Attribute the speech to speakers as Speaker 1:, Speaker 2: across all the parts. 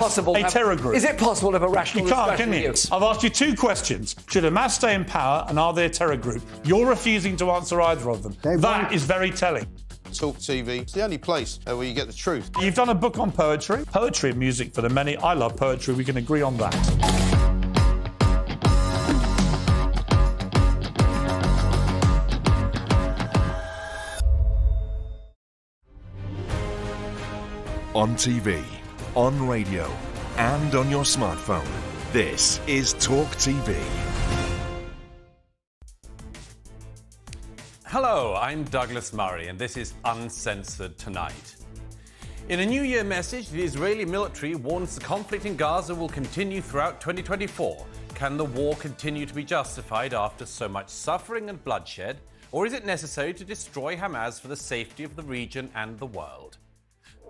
Speaker 1: Possible
Speaker 2: a terror group.
Speaker 1: Is it possible to have a rational
Speaker 2: can you? I've asked you two questions. Should Hamas stay in power and are they a terror group? You're refusing to answer either of them. That is very telling.
Speaker 3: TalkTV, it's the only place where you get the truth.
Speaker 2: You've done a book on poetry. Poetry and music for the many. I love poetry. We can agree on that.
Speaker 4: On TV, on radio, and on your smartphone. This is TalkTV.
Speaker 5: Hello, I'm Douglas Murray, and this is Uncensored Tonight. In a New Year message, the Israeli military warns the conflict in Gaza will continue throughout 2024. Can the war continue to be justified after so much suffering and bloodshed, or is it necessary to destroy Hamas for the safety of the region and the world?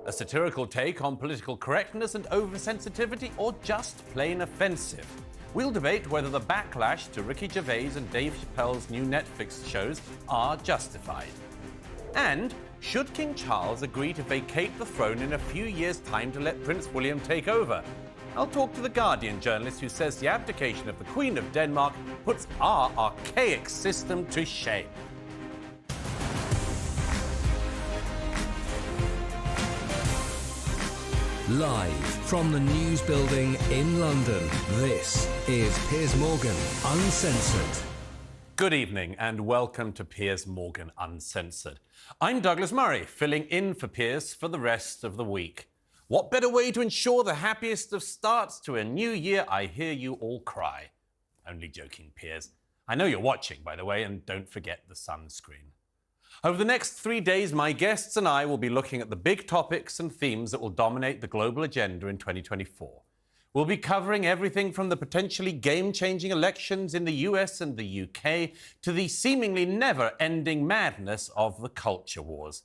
Speaker 5: A satirical take on political correctness and oversensitivity, or just plain offensive? We'll debate whether the backlash to Ricky Gervais and Dave Chappelle's new Netflix shows are justified. And should King Charles agree to vacate the throne in a few years' time to let Prince William take over? I'll talk to the Guardian journalist who says the abdication of the Queen of Denmark puts our archaic system to shame.
Speaker 6: Live from the News Building in London, this is Piers Morgan Uncensored.
Speaker 5: Good evening and welcome to Piers Morgan Uncensored. I'm Douglas Murray, filling in for Piers for the rest of the week. What better way to ensure the happiest of starts to a new year? I hear you all cry. Only joking, Piers. I know you're watching, by the way, and don't forget the sunscreen. Over the next 3 days, my guests and I will be looking at the big topics and themes that will dominate the global agenda in 2024. We'll be covering everything from the potentially game-changing elections in the US and the UK to the seemingly never-ending madness of the culture wars.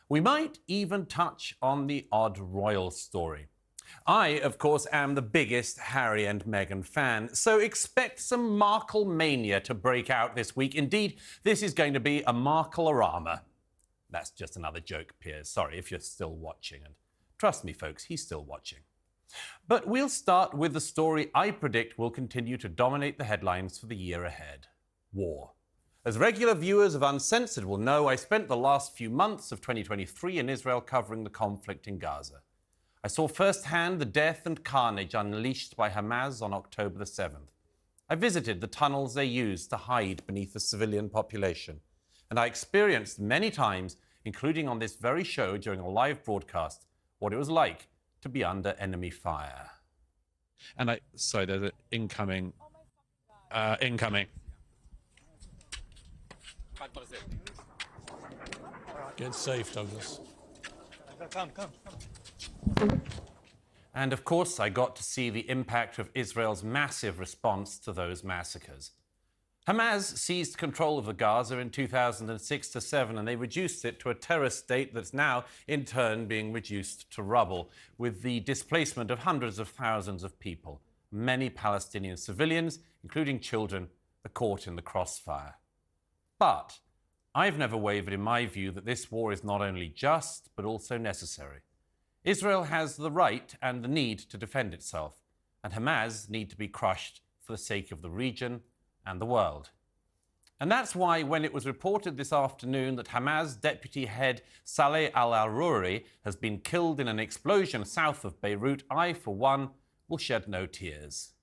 Speaker 5: We might even touch on the odd royal story. I, of course, am the biggest Harry and Meghan fan, so expect some Markle mania to break out this week. Indeed, this is going to be a Markle-orama. That's just another joke, Piers. Sorry if you're still watching. And trust me, folks, he's still watching. But we'll start with the story I predict will continue to dominate the headlines for the year ahead. War. As regular viewers of Uncensored will know, I spent the last few months of 2023 in Israel covering the conflict in Gaza. I saw firsthand the death and carnage unleashed by Hamas on October the 7th. I visited the tunnels they used to hide beneath the civilian population, and I experienced many times, including on this very show during a live broadcast, what it was like to be under enemy fire.
Speaker 7: And sorry, there's an incoming.
Speaker 2: Get safe, Douglas.
Speaker 3: Come.
Speaker 5: And of course, I got to see the impact of Israel's massive response to those massacres. Hamas seized control of the Gaza in 2006-07, and they reduced it to a terror state that's now, in turn, being reduced to rubble, with the displacement of hundreds of thousands of people. Many Palestinian civilians, including children, are caught in the crossfire. But I've never wavered in my view that this war is not only just, but also necessary. Israel has the right and the need to defend itself, and Hamas need to be crushed for the sake of the region and the world. And that's why when it was reported this afternoon that Hamas deputy head Saleh al-Aruri has been killed in an explosion south of Beirut, I, for one, will shed no tears.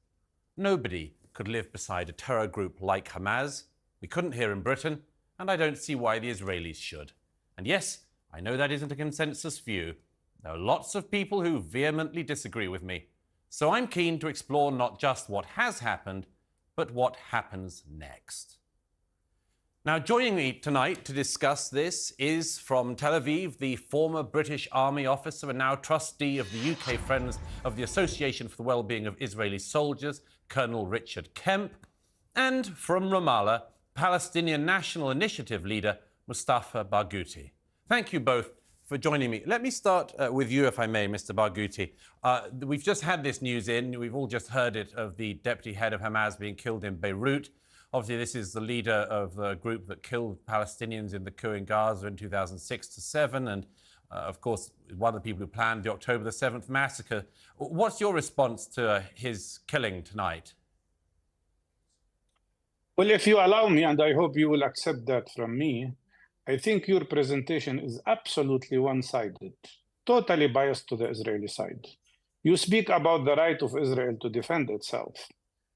Speaker 5: Nobody could live beside a terror group like Hamas. We couldn't here in Britain, and I don't see why the Israelis should. And yes, I know that isn't a consensus view. There are lots of people who vehemently disagree with me. So I'm keen to explore not just what has happened, but what happens next. Now, joining me tonight to discuss this is from Tel Aviv, the former British Army officer and now trustee of the UK Friends of the Association for the Wellbeing of Israeli Soldiers, Colonel Richard Kemp, and from Ramallah, Palestinian National Initiative leader, Mustafa Barghouti. Thank you both for joining me. Let me start with you, if I may, Mr. Barghouti. We've just had this news in. We've all just heard it of the deputy head of Hamas being killed in Beirut. Obviously, this is the leader of the group that killed Palestinians in the coup in Gaza in 2006-07. And of course, one of the people who planned the October the 7th massacre. What's your response to his killing tonight?
Speaker 1: Well, if you allow me, and I hope you will accept that from me, I think your presentation is absolutely one-sided, totally biased to the Israeli side. You speak about the right of Israel to defend itself,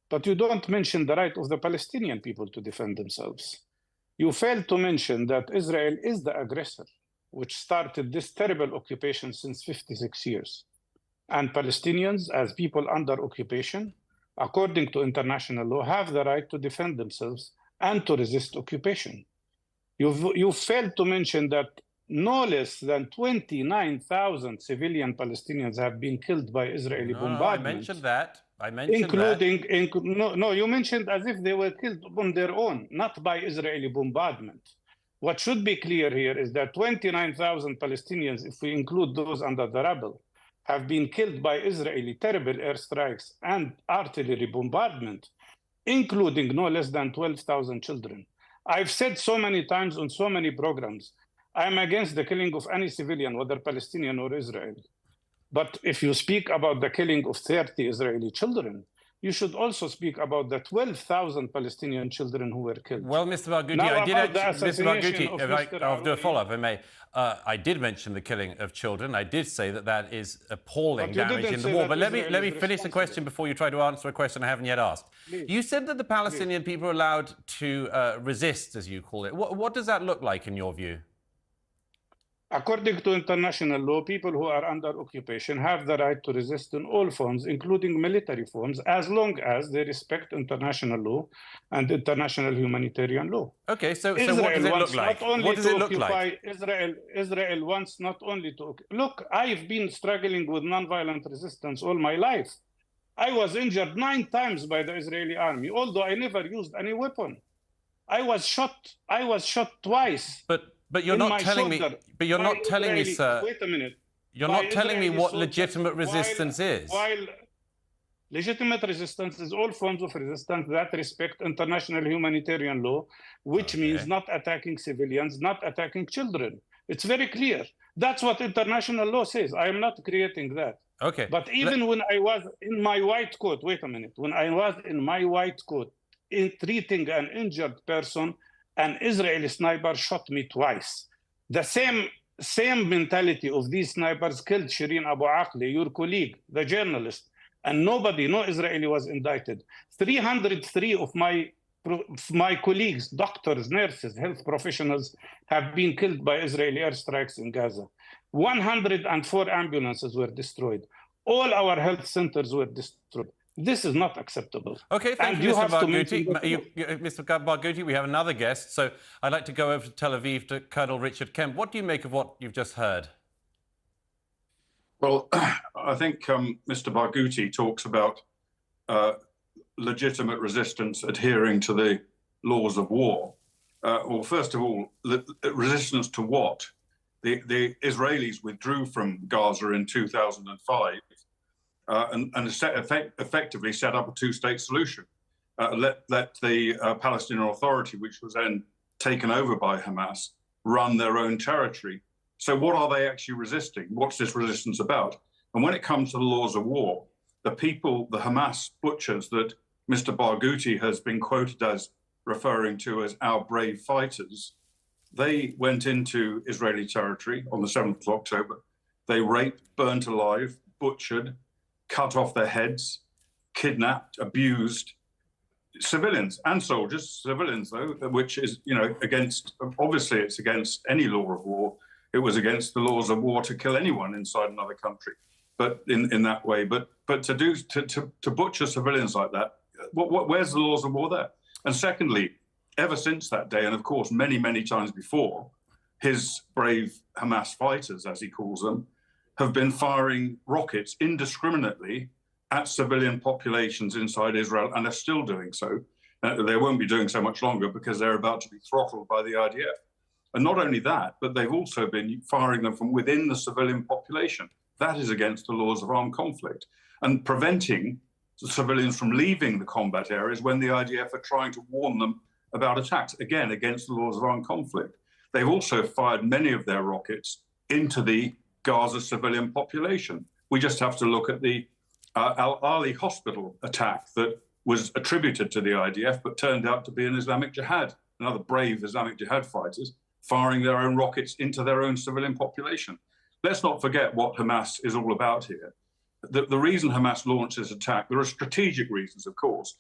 Speaker 1: but you don't mention the right of the Palestinian people to defend themselves. You fail to mention that Israel is the aggressor, which started this terrible occupation since 56 years. And Palestinians, as people under occupation, according to international law, have the right to defend themselves and to resist occupation. You failed to mention that no less than 29,000 civilian Palestinians have been killed by Israeli bombardment.
Speaker 5: I mentioned that. I mentioned that.
Speaker 1: No, you mentioned as if they were killed on their own, not by Israeli bombardment. What should be clear here is that 29,000 Palestinians, if we include those under the rubble, have been killed by Israeli terrible airstrikes and artillery bombardment, including no less than 12,000 children. I've said so many times on so many programs, I'm against the killing of any civilian, whether Palestinian or Israel. But if you speak about the killing of 30 Israeli children, you should also speak about the 12,000 Palestinian children who were killed.
Speaker 5: Well, Mr. Barghouti, I'll do a follow-up, if I may. I did mention the killing of children. I did say that that is appalling damage in the war. But let me finish the question before you try to answer a question I haven't yet asked. Please. You said that the Palestinian people are allowed to resist, as you call it. What does that look like in your view?
Speaker 1: According to international law, people who are under occupation have the right to resist in all forms, including military forms, as long as they respect international law and international humanitarian law.
Speaker 5: Okay, so what does it look like? What does it look like?
Speaker 1: Israel wants not only to... Look, I've been struggling with nonviolent resistance all my life. I was injured 9 times by the Israeli army, although I never used any weapon. I was shot twice.
Speaker 5: But you're not telling me. But you're not telling me, sir.
Speaker 1: Wait a minute.
Speaker 5: You're not telling me what legitimate resistance is.
Speaker 1: While legitimate resistance is all forms of resistance that respect international humanitarian law, which means not attacking civilians, not attacking children. It's very clear. That's what international law says. I am not creating that.
Speaker 5: Okay.
Speaker 1: But even when I was in my white coat, wait a minute. When I was in my white coat, in treating an injured person, an Israeli sniper shot me twice. The same mentality of these snipers killed Shireen Abu Akleh, your colleague, the journalist, and no Israeli was indicted. 303 of my colleagues, doctors, nurses, health professionals, have been killed by Israeli airstrikes in Gaza. 104 ambulances were destroyed. All our health centers were destroyed. This is not acceptable.
Speaker 5: Okay, thank you, Mr. Barghouti. Mr. Barghouti, we have another guest, so I'd like to go over to Tel Aviv to Colonel Richard Kemp. What do you make of what you've just heard?
Speaker 8: Well, I think Mr. Barghouti talks about legitimate resistance adhering to the laws of war. Well, first of all, resistance to what? The Israelis withdrew from Gaza in 2005. And effectively set up a two-state solution. Let the Palestinian Authority, which was then taken over by Hamas, run their own territory. So what are they actually resisting? What's this resistance about? And when it comes to the laws of war, the people, the Hamas butchers that Mr. Barghouti has been quoted as referring to as our brave fighters, they went into Israeli territory on the 7th of October. They raped, burnt alive, butchered, cut off their heads, kidnapped, abused civilians and soldiers, civilians though, which is, against, obviously it's against any law of war. It was against the laws of war to kill anyone inside another country, but in that way. But to butcher civilians like that, where's the laws of war there? And secondly, ever since that day, and of course many, many times before, his brave Hamas fighters, as he calls them, have been firing rockets indiscriminately at civilian populations inside Israel, and are still doing so. They won't be doing so much longer because they're about to be throttled by the IDF. And not only that, but they've also been firing them from within the civilian population. That is against the laws of armed conflict. And preventing the civilians from leaving the combat areas when the IDF are trying to warn them about attacks, again, against the laws of armed conflict. They've also fired many of their rockets into the Gaza civilian population. We just have to look at the Al-Ali hospital attack that was attributed to the IDF, but turned out to be an Islamic Jihad, another brave Islamic Jihad fighters firing their own rockets into their own civilian population. Let's not forget what Hamas is all about here. The reason Hamas launched this attack, there are strategic reasons, of course,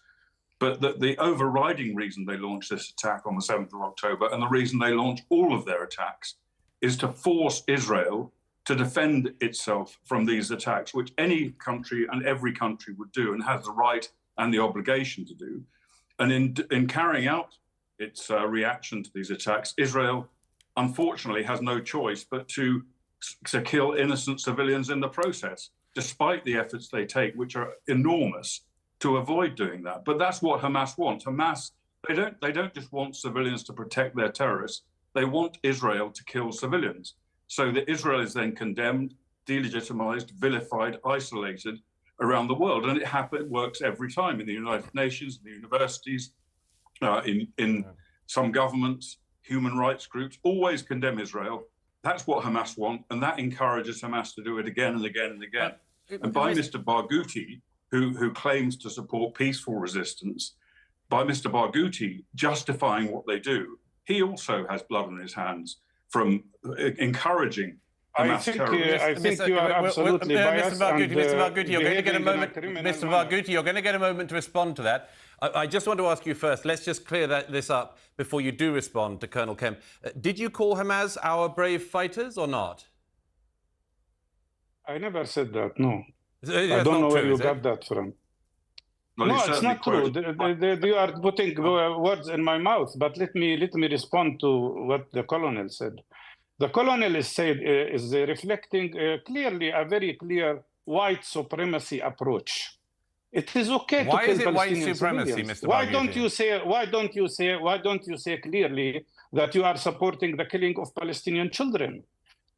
Speaker 8: but the overriding reason they launched this attack on the 7th of October, and the reason they launch all of their attacks, is to force Israel to defend itself from these attacks, which any country and every country would do and has the right and the obligation to do. And in carrying out its reaction to these attacks, Israel, unfortunately, has no choice but to kill innocent civilians in the process, despite the efforts they take, which are enormous, to avoid doing that. But that's what Hamas wants. Hamas, they don't just want civilians to protect their terrorists. They want Israel to kill civilians, so that Israel is then condemned, delegitimized, vilified, isolated around the world. And it works every time in the United Nations, the universities, in some governments, human rights groups, always condemn Israel. That's what Hamas want, and that encourages Hamas to do it again and again and again. And by Mr. Barghouti, who claims to support peaceful resistance, by Mr. Barghouti justifying what they do, he also has blood on his hands from encouraging Hamas terrorism.
Speaker 1: I think you are absolutely biased.
Speaker 5: Mr. Barghouti, you're going to get a moment. Mr. Barghouti, you're going to get a moment to respond to that. I just want to ask you first, let's just clear this up before you do respond to Colonel Kemp. Did you call Hamas our brave fighters or not?
Speaker 1: I never said that, no.
Speaker 5: I
Speaker 1: don't know where you got that from.
Speaker 8: Well,
Speaker 1: no, it's not true. You are putting words in my mouth, but let me respond to what the colonel said. The colonel is reflecting clearly a very clear white supremacy approach. It is okay to kill Palestinian civilians. Why is it white supremacy, Mr. Barghouti? Why don't you say clearly that you are supporting the killing of Palestinian children?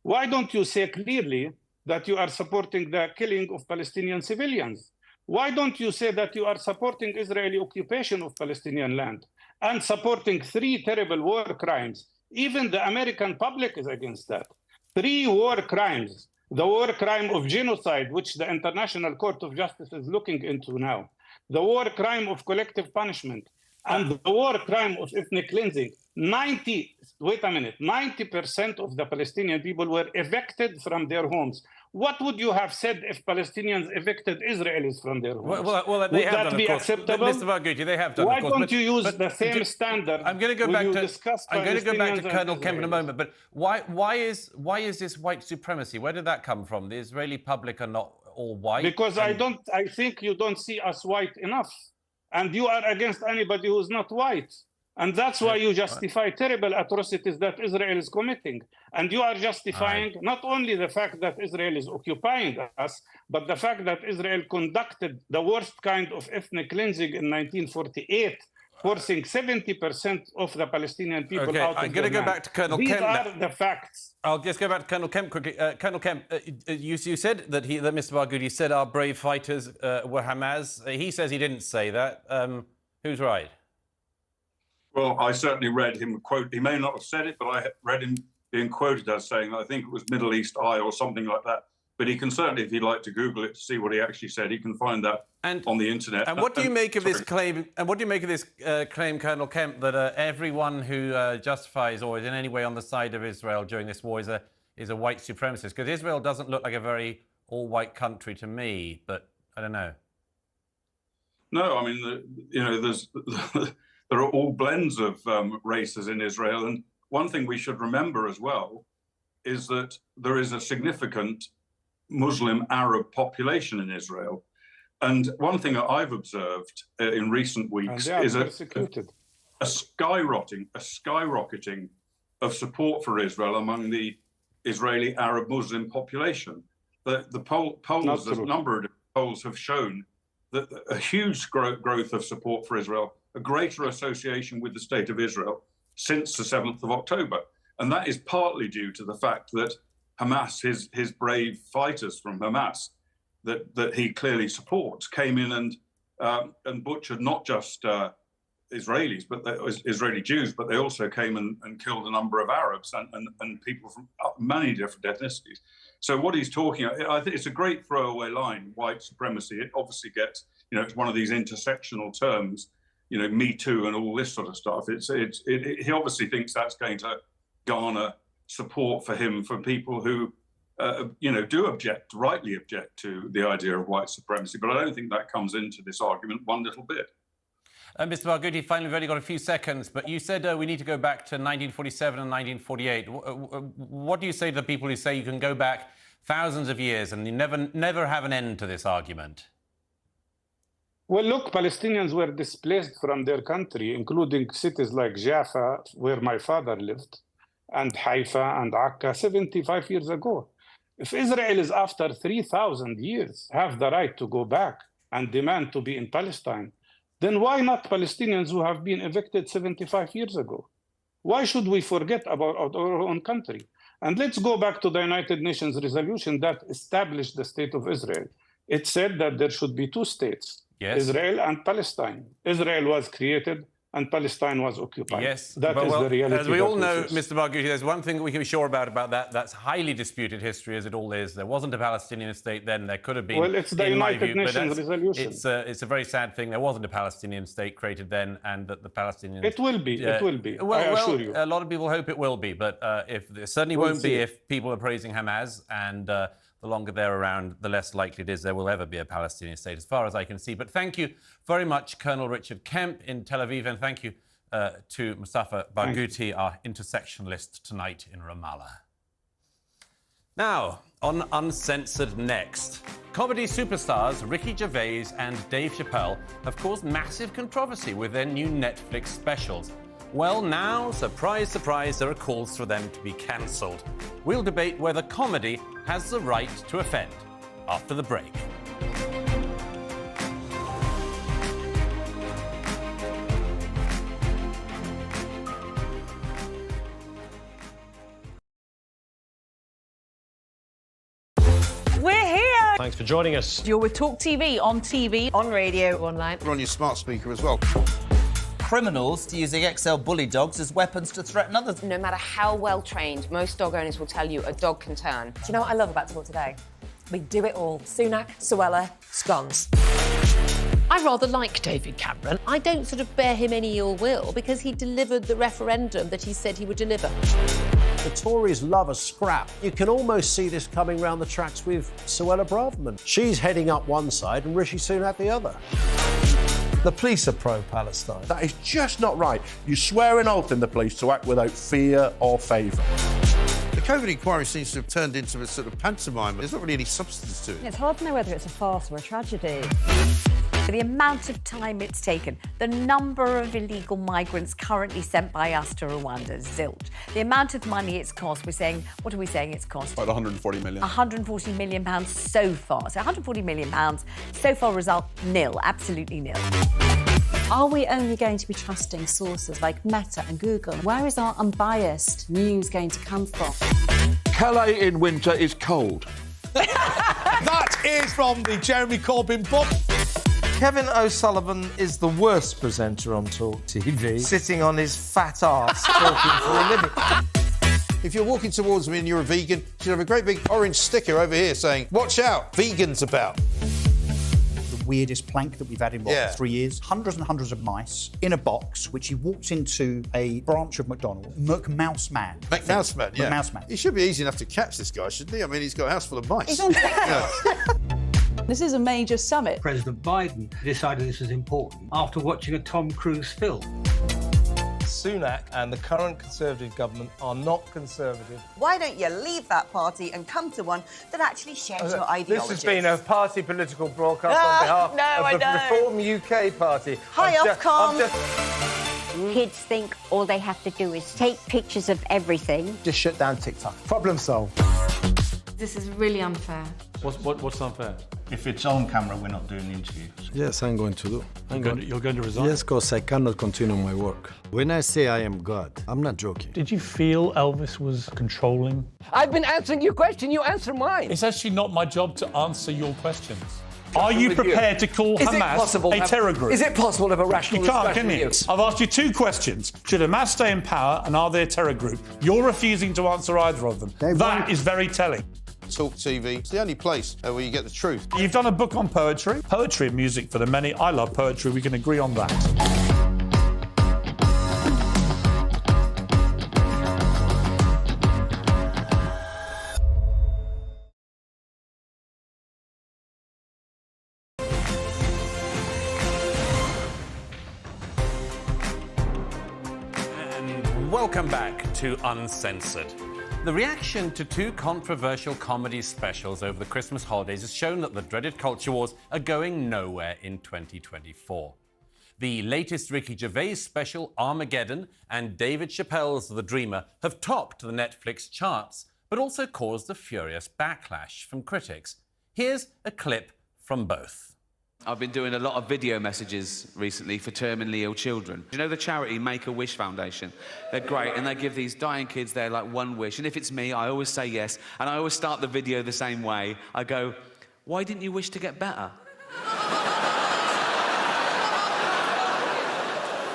Speaker 1: Why don't you say clearly that you are supporting the killing of Palestinian civilians? Why don't you say that you are supporting Israeli occupation of Palestinian land and supporting 3 terrible war crimes? Even the American public is against that. 3 war crimes. The war crime of genocide, which the International Court of Justice is looking into now. The war crime of collective punishment. And the war crime of ethnic cleansing. 90% of the Palestinian people were evicted from their homes. What would you have said if Palestinians evicted Israelis from their homes?
Speaker 5: Well, they have done, of course.
Speaker 1: Acceptable?
Speaker 5: Mr. Barghouti, they have done,
Speaker 1: Why
Speaker 5: of course.
Speaker 1: Why don't you use the same standard?
Speaker 5: I'm going to go back to Colonel Kemp in a moment. But why is this white supremacy? Where did that come from? The Israeli public are not all white.
Speaker 1: Because I think you don't see us white enough, and you are against anybody who's not white. And that's why you justify terrible atrocities that Israel is committing. And you are justifying not only the fact that Israel is occupying us, but the fact that Israel conducted the worst kind of ethnic cleansing in 1948, forcing 70% of the Palestinian people out of
Speaker 5: I'm going to go back to Colonel Kemp.
Speaker 1: These are the facts.
Speaker 5: I'll just go back to Colonel Kemp quickly. Colonel Kemp, you said that Mr. Barghouti said our brave fighters were Hamas. He says he didn't say that. Who's right?
Speaker 8: Well, I certainly read him quote. He may not have said it, but I read him being quoted as saying, I think it was Middle East Eye or something like that. But he can certainly, if he'd like to Google it to see what he actually said, he can find that on the internet.
Speaker 5: And what do you make of this claim? And what do you make of this claim, Colonel Kemp, that everyone who justifies or is in any way on the side of Israel during this war is a white supremacist? Because Israel doesn't look like a very all-white country to me, but I don't know.
Speaker 8: No, I mean, there are all blends of races in Israel. And one thing we should remember as well is that there is a significant Muslim Arab population in Israel. And one thing that I've observed in recent weeks is a skyrocketing of support for Israel among the Israeli Arab Muslim population. The polls, a number of polls have shown that a huge growth of support for Israel, a greater association with the State of Israel since the 7th of October. And that is partly due to the fact that Hamas, his brave fighters from Hamas, that he clearly supports, came in and butchered not just Israelis, but Israeli Jews, but they also came and killed a number of Arabs and people from many different ethnicities. So what he's talking about, I think it's a great throwaway line, white supremacy. It obviously gets, it's one of these intersectional terms, Me Too and all this sort of stuff. He obviously thinks that's going to garner support for him from people who, do rightly object to the idea of white supremacy. But I don't think that comes into this argument one little bit.
Speaker 5: Mr. Barghouti, finally, we've only got a few seconds, but you said we need to go back to 1947 and 1948. What do you say to the people who say you can go back thousands of years and you never have an end to this argument?
Speaker 1: Well, look, Palestinians were displaced from their country, including cities like Jaffa, where my father lived, and Haifa and Akka 75 years ago. If Israel is, after 3,000 years, have the right to go back and demand to be in Palestine, then why not Palestinians who have been evicted 75 years ago? Why should we forget about our own country? And let's go back to the United Nations resolution that established the state of Israel. It said that there should be two states, Israel and Palestine. Israel was created and Palestine was occupied.
Speaker 5: Yes,
Speaker 1: that is the reality.
Speaker 5: As we all know, Mr. Barghouti, there's one thing that we can be sure about that. That's highly disputed history, as it all is. There wasn't a Palestinian state then. There could have been.
Speaker 1: Well, it's the United Nations resolution.
Speaker 5: It's a very sad thing. There wasn't a Palestinian state created then, and that the Palestinians.
Speaker 1: It will be. It will be. I assure you.
Speaker 5: A lot of people hope it will be, but it certainly won't be if people are praising Hamas, and the longer they're around, the less likely it is there will ever be a Palestinian state, as far as I can see. But thank you very much, Colonel Richard Kemp in Tel Aviv, and thank you to Mustafa Barghouti, our intersectionalist tonight in Ramallah. Now, on Uncensored next. Comedy superstars Ricky Gervais and Dave Chappelle have caused massive controversy with their new Netflix specials. Well, now, surprise, surprise, there are calls for them to be cancelled. We'll debate whether comedy has the right to offend after the break.
Speaker 9: We're here!
Speaker 10: Thanks for joining us.
Speaker 9: You're with TalkTV, on radio, online.
Speaker 3: We're on your smart speaker as well.
Speaker 11: Criminals using XL bully dogs as weapons to threaten others.
Speaker 12: No matter how well trained, most dog owners will tell you a dog can turn.
Speaker 13: Do you know what I love about Talk Today? We do it all. Sunak, Suella, scones.
Speaker 14: I rather like David Cameron. I don't sort of bear him any ill will because he delivered the referendum that he said he would deliver.
Speaker 10: The Tories love a scrap. You can almost see this coming round the tracks with Suella Braverman. She's heading up one side and Rishi Sunak the other.
Speaker 15: The police are pro-Palestine. That is just not right. You swear an oath in the police to act without fear or favour.
Speaker 3: The COVID inquiry seems to have turned into a sort of pantomime. There's not really any substance to it.
Speaker 16: It's hard to know whether it's a farce or a tragedy. The amount of time it's taken, the number of illegal migrants currently sent by us to Rwanda, zilch. The amount of money it's cost, what are we saying it's cost?
Speaker 17: About 140 million.
Speaker 16: £140 million so far. So £140 million, so far result nil, absolutely nil.
Speaker 18: Are we only going to be trusting sources like Meta and Google? Where is our unbiased news going to come from?
Speaker 15: Calais in winter is cold.
Speaker 19: That is from the Jeremy Corbyn book.
Speaker 20: Kevin O'Sullivan is the worst presenter on Talk TV, sitting on his fat arse talking for a living.
Speaker 3: If you're walking towards me and you're a vegan, you should have a great big orange sticker over here saying, "Watch out, vegans about."
Speaker 21: The weirdest plank that we've had in, 3 years? Hundreds and hundreds of mice in a box, which he walked into a branch of McDonald's. McMouseman.
Speaker 3: McMouseman, yeah.
Speaker 21: McMouseman.
Speaker 3: He should be easy enough to catch, this guy, shouldn't he? I mean, he's got a house full of mice.
Speaker 18: He's on
Speaker 22: This is a major summit.
Speaker 23: President Biden decided this was important after watching a Tom Cruise film.
Speaker 20: Sunak and the current Conservative government are not Conservative.
Speaker 24: Why don't you leave that party and come to one that actually shares your ideologies?
Speaker 20: This has been a party political broadcast on behalf of the Reform UK Party.
Speaker 24: Hi, Ofcom.
Speaker 25: Kids think all they have to do is take pictures of everything.
Speaker 20: Just shut down TikTok. Problem solved.
Speaker 26: This is really unfair.
Speaker 2: What's unfair?
Speaker 27: If it's on camera, we're not doing the interview.
Speaker 28: Yes, I'm going to do.
Speaker 2: You're going to resign?
Speaker 28: Yes, because I cannot continue my work. When I say I am God, I'm not joking.
Speaker 2: Did you feel Elvis was controlling?
Speaker 29: I've been answering your question, you answer mine.
Speaker 2: It's actually not my job to answer your questions. Are you prepared to call Hamas a terror group?
Speaker 1: Is it possible to have a rational discussion with you?
Speaker 2: I've asked you two questions. Should Hamas stay in power and are they a terror group? You're refusing to answer either of them. That is very telling.
Speaker 3: TalkTV. It's the only place where you get the truth.
Speaker 2: You've done a book on poetry. Poetry and music for the many. I love poetry. We can agree on that.
Speaker 4: Welcome back to Uncensored. The reaction to two controversial comedy specials over the Christmas holidays has shown that the dreaded culture wars are going nowhere in 2024. The latest Ricky Gervais special, Armageddon, and David Chappelle's The Dreamer have topped the Netflix charts, but also caused a furious backlash from critics. Here's a clip from both.
Speaker 5: I've been doing a lot of video messages recently for terminally ill children. You know the charity Make-A-Wish Foundation? They're great, and they give these dying kids their, one wish. And if it's me, I always say yes, and I always start the video the same way. I go, why didn't you wish to get better?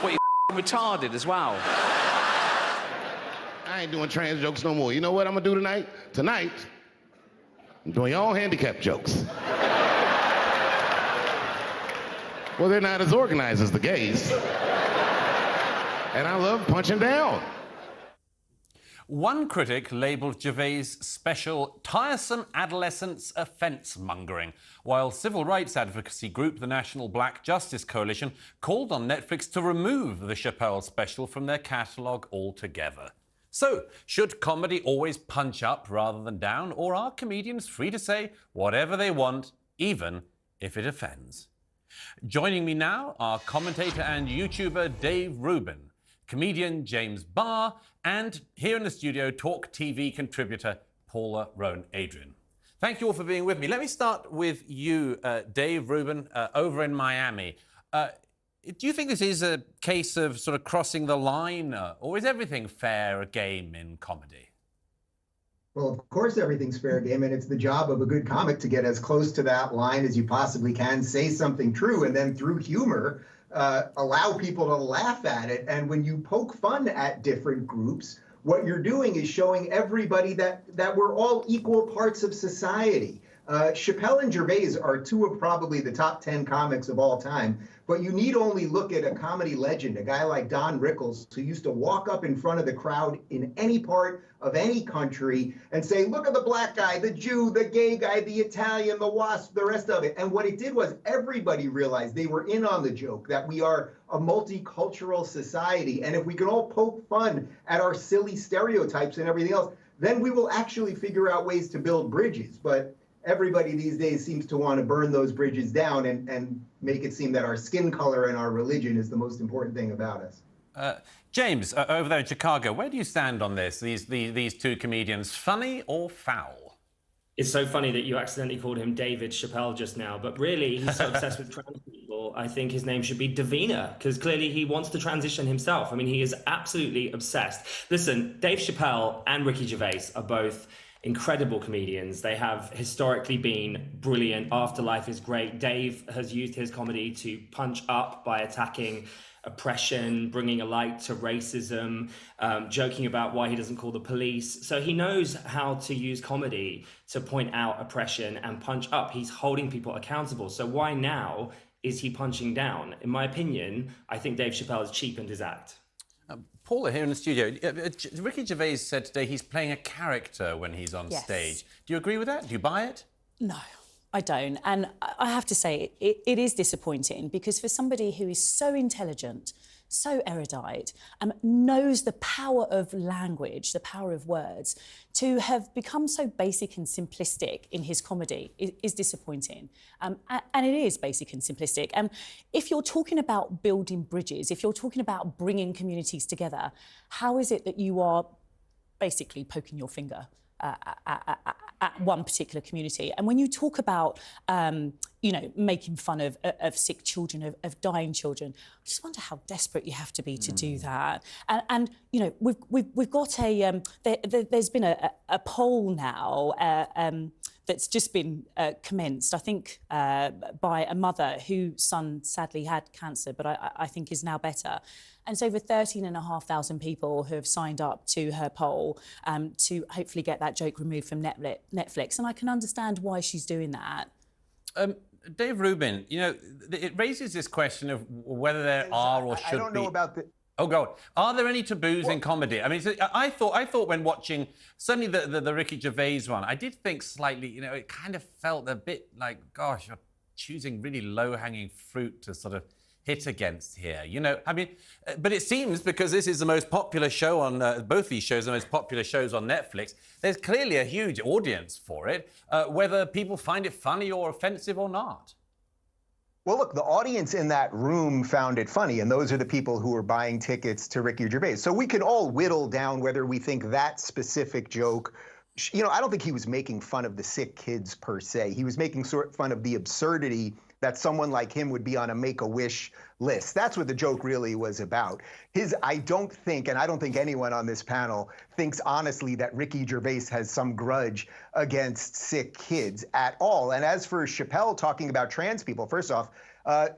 Speaker 5: What, you retarded as well?
Speaker 6: I ain't doing trans jokes no more. You know what I'm gonna do tonight? Tonight, I'm doing all handicap jokes. Well, they're not as organized as the gays. And I love punching down.
Speaker 4: One critic labelled Gervais' special tiresome adolescence offence-mongering, while civil rights advocacy group the National Black Justice Coalition called on Netflix to remove the Chappelle special from their catalogue altogether. So, should comedy always punch up rather than down, or are comedians free to say whatever they want, even if it offends? Joining me now are commentator and YouTuber Dave Rubin, comedian James Barr, and here in the studio, TalkTV contributor Paula Rhone-Adrien. Thank you all for being with me. Let me start with you, Dave Rubin, over in Miami. Do you think this is a case of sort of crossing the line, or is everything fair game in comedy?
Speaker 7: Well, of course, everything's fair game, and it's the job of a good comic to get as close to that line as you possibly can, say something true, and then through humor, allow people to laugh at it. And when you poke fun at different groups, what you're doing is showing everybody that we're all equal parts of society. Chappelle and Gervais are two of probably the top 10 comics of all time, but you need only look at a comedy legend, a guy like Don Rickles, who used to walk up in front of the crowd in any part of any country and say, look at the black guy, the Jew, the gay guy, the Italian, the WASP, the rest of it. And what it did was everybody realized they were in on the joke, that we are a multicultural society. And if we can all poke fun at our silly stereotypes and everything else, then we will actually figure out ways to build bridges. But everybody these days seems to want to burn those bridges down and make it seem that our skin color and our religion is the most important thing about us.
Speaker 4: James, over there in Chicago, where do you stand on this? These two comedians, funny or foul?
Speaker 8: It's so funny that you accidentally called him David Chappelle just now, but really he's so obsessed with trans people. I think his name should be Davina, because clearly he wants to transition himself. I mean, he is absolutely obsessed. Listen, Dave Chappelle and Ricky Gervais are both incredible comedians. They have historically been brilliant. Afterlife is great. Dave has used his comedy to punch up by attacking oppression, bringing a light to racism, joking about why he doesn't call the police. So he knows how to use comedy to point out oppression and punch up. He's holding people accountable. So why now is he punching down? In my opinion, I think Dave Chappelle has cheapened his act.
Speaker 4: Paula, here in the studio, Ricky Gervais said today he's playing a character when he's on stage. Do you agree with that? Do you buy it?
Speaker 9: No, I don't. And I have to say, it is disappointing because for somebody who is so intelligent, so erudite, knows the power of language, the power of words, to have become so basic and simplistic in his comedy is disappointing. And it is basic and simplistic. If you're talking about building bridges, if you're talking about bringing communities together, how is it that you are basically poking your finger at one particular community? And when you talk about, making fun of sick children, of dying children, I just wonder how desperate you have to be to do that. And we've got there's been a poll now that's just been commenced, I think, by a mother whose son sadly had cancer, but I think is now better. And it's over 13,500 people who have signed up to her poll to hopefully get that joke removed from Netflix. And I can understand why she's doing that.
Speaker 4: Dave Rubin, you know, it raises this question of whether there are or should be...
Speaker 7: I don't know about the...
Speaker 4: Oh, go on. Are there any taboos in comedy? I mean, I thought when watching, certainly the Ricky Gervais one, I did think slightly, you know, it kind of felt a bit like, gosh, you're choosing really low-hanging fruit to sort of hit against here, you know? I mean, but it seems, because this is the most popular show on, both these shows are the most popular shows on Netflix, there's clearly a huge audience for it, whether people find it funny or offensive or not.
Speaker 7: Well, look, the audience in that room found it funny, and those are the people who were buying tickets to Ricky Gervais. So we can all whittle down whether we think that specific joke, you know, I don't think he was making fun of the sick kids per se. He was making fun of the absurdity that someone like him would be on a Make-A-Wish list. That's what the joke really was about. I don't think, and I don't think anyone on this panel thinks honestly that Ricky Gervais has some grudge against sick kids at all. And as for Chappelle talking about trans people, first off,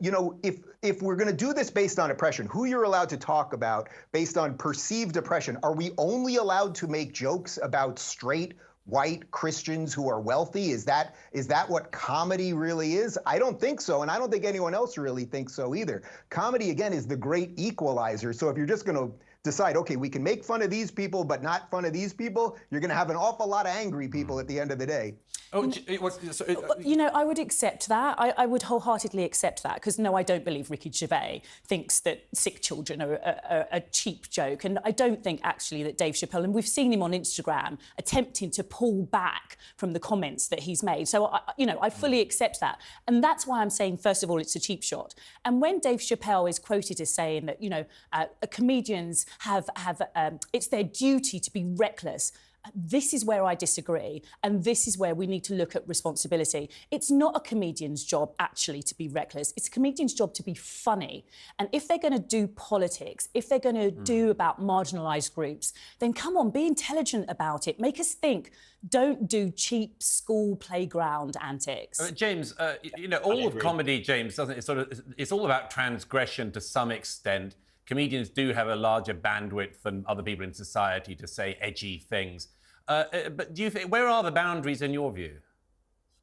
Speaker 7: you know, if we're going to do this based on oppression, who you're allowed to talk about based on perceived oppression, are we only allowed to make jokes about straight white Christians who are wealthy? Is that what comedy really is? I don't think so, and I don't think anyone else really thinks so either. Comedy, again, is the great equalizer. So if you're just going to decide, okay, we can make fun of these people, but not fun of these people, you're going to have an awful lot of angry people at the end of the day.
Speaker 9: You know, I would accept that. I would wholeheartedly accept that, because, no, I don't believe Ricky Gervais thinks that sick children are a cheap joke. And I don't think, actually, that Dave Chappelle, and we've seen him on Instagram, attempting to pull back from the comments that he's made. So, you know, I fully accept that. And that's why I'm saying, first of all, it's a cheap shot. And when Dave Chappelle is quoted as saying that, you know, comedians have it's their duty to be reckless, this is where I disagree, and this is where we need to look at responsibility. It's not a comedian's job, actually, to be reckless. It's a comedian's job to be funny. And if they're going to do politics, if they're going to do about marginalised groups, then come on, be intelligent about it. Make us think. Don't do cheap school playground antics.
Speaker 4: James, you know, all of comedy, James, doesn't it? It's all about transgression to some extent. Comedians do have a larger bandwidth than other people in society to say edgy things. But do you think, where are the boundaries in your view?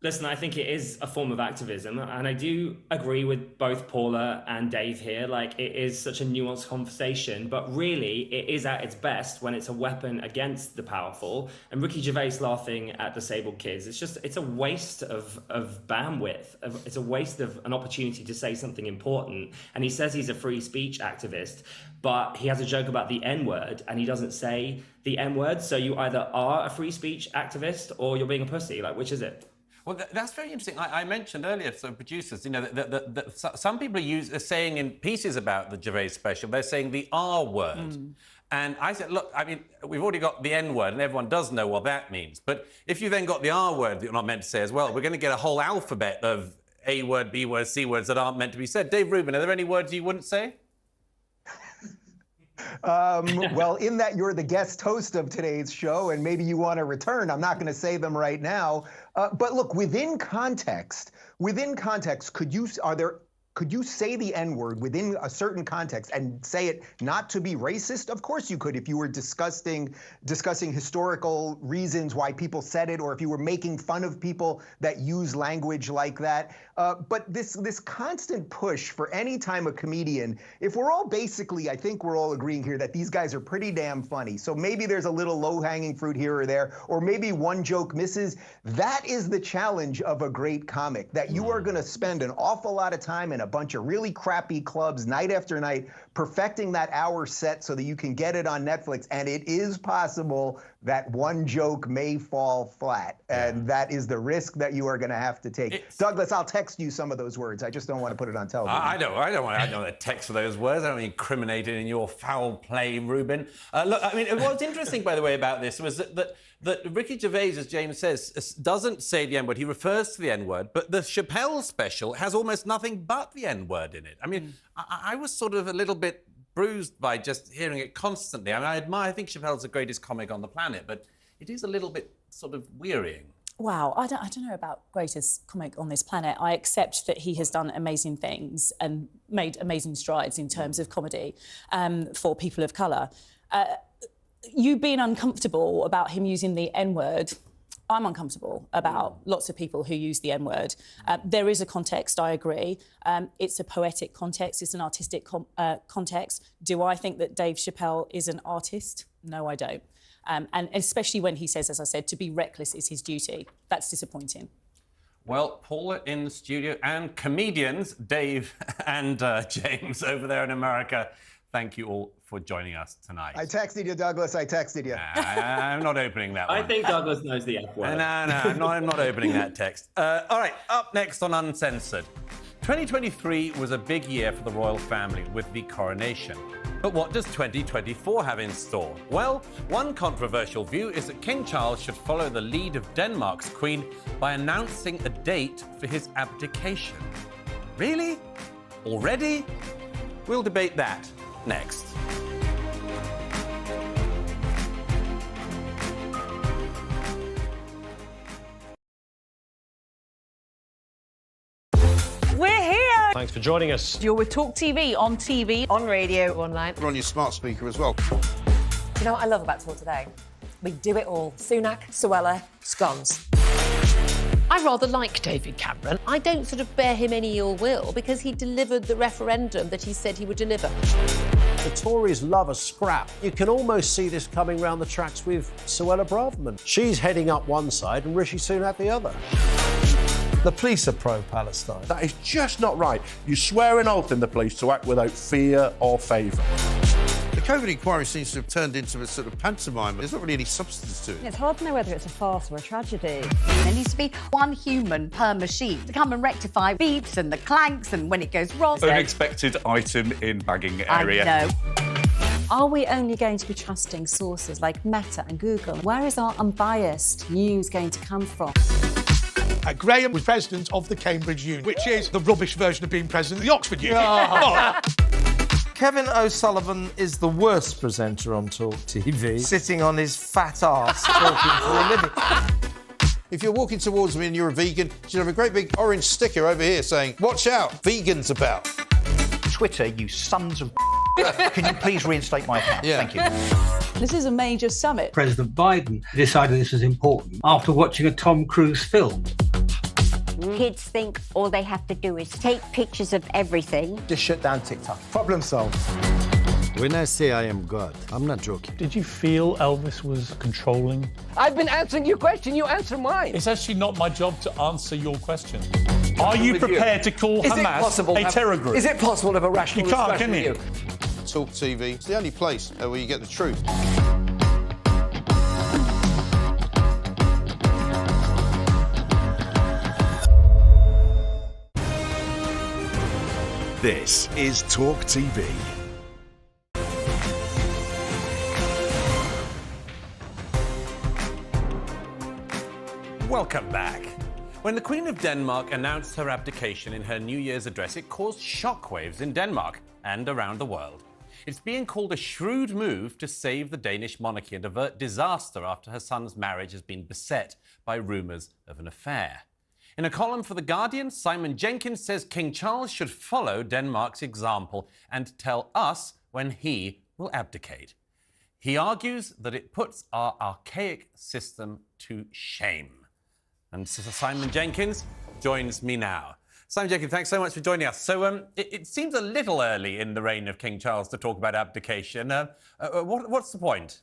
Speaker 8: Listen, I think it is a form of activism, and I do agree with both Paula and Dave here. Like, it is such a nuanced conversation, but really it is at its best when it's a weapon against the powerful. And Ricky Gervais laughing at disabled kids, it's a waste of bandwidth. It's a waste of an opportunity to say something important. And he says he's a free speech activist, but he has a joke about the N-word, and he doesn't say the N-word. So you either are a free speech activist or you're being a pussy. Like, which is it?
Speaker 4: Well, that's very interesting. I mentioned earlier, so producers, you know, that some people are saying in pieces about the Gervais special, they're saying the R word. And I said, look, I mean, we've already got the N word, and everyone does know what that means. But if you then got the R word that you're not meant to say as well, we're going to get a whole alphabet of A word, B word, C words that aren't meant to be said. Dave Rubin, are there any words you wouldn't say?
Speaker 7: Well, in that you're the guest host of today's show, and maybe you want to return, I'm not going to say them right now. But look, within context, could you say the N-word within a certain context and say it not to be racist? Of course you could, if you were discussing historical reasons why people said it, or if you were making fun of people that use language like that. But this constant push for any time a comedian, if we're all basically, I think we're all agreeing here that these guys are pretty damn funny. So maybe there's a little low-hanging fruit here or there, or maybe one joke misses. That is the challenge of a great comic, that you are going to spend an awful lot of time in a bunch of really crappy clubs night after night, perfecting that hour set so that you can get it on Netflix. And it is possible that one joke may fall flat. And that is the risk that you are going to have to take. Douglas, I'll text you some of those words. I just don't want to put it on television.
Speaker 4: I don't want to text for those words. I don't incriminate it in your foul play, Rubin. Look, I mean, what's interesting, by the way, about this was that Ricky Gervais, as James says, doesn't say the N-word. He refers to the N-word, but the Chappelle special has almost nothing but the N-word in it. I mean, I was sort of a little bit bruised by just hearing it constantly. I mean, I think Chappelle's the greatest comic on the planet, but it is a little bit sort of wearying.
Speaker 9: Wow, I don't know about greatest comic on this planet. I accept that he has done amazing things and made amazing strides in terms of comedy for people of colour. You being uncomfortable about him using the N-word, I'm uncomfortable about lots of people who use the N-word. There is a context, I agree. It's a poetic context, it's an artistic context. Do I think that Dave Chappelle is an artist? No, I don't. And especially when he says, as I said, to be reckless is his duty. That's disappointing.
Speaker 4: Well, Paula in the studio and comedians, Dave and James over there in America, thank you all for joining us tonight.
Speaker 7: I texted you, Douglas. I texted you.
Speaker 4: I'm not opening that one.
Speaker 8: I think Douglas knows the F word.
Speaker 4: No, I'm not opening that text. All right, up next on Uncensored. 2023 was a big year for the royal family with the coronation. But what does 2024 have in store? Well, one controversial view is that King Charles should follow the lead of Denmark's Queen by announcing a date for his abdication. Really? Already? We'll debate that next.
Speaker 10: We're here!
Speaker 11: Thanks for joining us.
Speaker 10: You're with TalkTV, on radio, online.
Speaker 3: We're on your smart speaker as well.
Speaker 10: Do you know what I love about Talk Today? We do it all. Sunak, Suella, scones.
Speaker 12: I rather like David Cameron. I don't sort of bear him any ill will because he delivered the referendum that he said he would deliver.
Speaker 28: The Tories love a scrap. You can almost see this coming round the tracks with Suella Braverman. She's heading up one side and Rishi Sunak the other.
Speaker 20: The police are pro-Palestine.
Speaker 13: That is just not right. You swear an oath in the police to act without fear or favour.
Speaker 3: The COVID inquiry seems to have turned into a sort of pantomime. There's not really any substance to it.
Speaker 18: It's hard to know whether it's a farce or a tragedy.
Speaker 24: There needs to be one human per machine to come and rectify beeps and the clanks and when it goes wrong.
Speaker 14: Unexpected item in bagging area.
Speaker 24: I know.
Speaker 18: Are we only going to be trusting sources like Meta and Google? Where is our unbiased news going to come from?
Speaker 19: Graham was president of the Cambridge Union, which is the rubbish version of being president of the Oxford Union.
Speaker 20: Kevin O'Sullivan is the worst presenter on TalkTV, sitting on his fat arse talking for a living.
Speaker 3: If you're walking towards me and you're a vegan, you should have a great big orange sticker over here saying, "Watch out, vegans about."
Speaker 21: Twitter, you sons of Can you please reinstate my account?
Speaker 3: Yeah.
Speaker 21: Thank you.
Speaker 22: This is a major summit.
Speaker 23: President Biden decided this was important after watching a Tom Cruise film.
Speaker 25: Kids think all they have to do is take pictures of everything.
Speaker 28: Just shut down TikTok. Problem solved. When I say I am God, I'm not joking.
Speaker 23: Did you feel Elvis was controlling?
Speaker 1: I've been answering your question, you answer mine.
Speaker 2: It's actually not my job to answer your question. Are you prepared to call Hamas a terror group?
Speaker 1: Is it possible to have a rational discussion with you?
Speaker 3: Talk TV. It's the only place where you get the truth.
Speaker 15: This is Talk TV.
Speaker 4: Welcome back. When the Queen of Denmark announced her abdication in her New Year's address, it caused shockwaves in Denmark and around the world. It's being called a shrewd move to save the Danish monarchy and avert disaster after her son's marriage has been beset by rumours of an affair. In a column for The Guardian, Simon Jenkins says King Charles should follow Denmark's example and tell us when he will abdicate. He argues that it puts our archaic system to shame. And Simon Jenkins joins me now. Simon Jenkins, thanks so much for joining us. So it seems a little early in the reign of King Charles to talk about abdication. What's the point?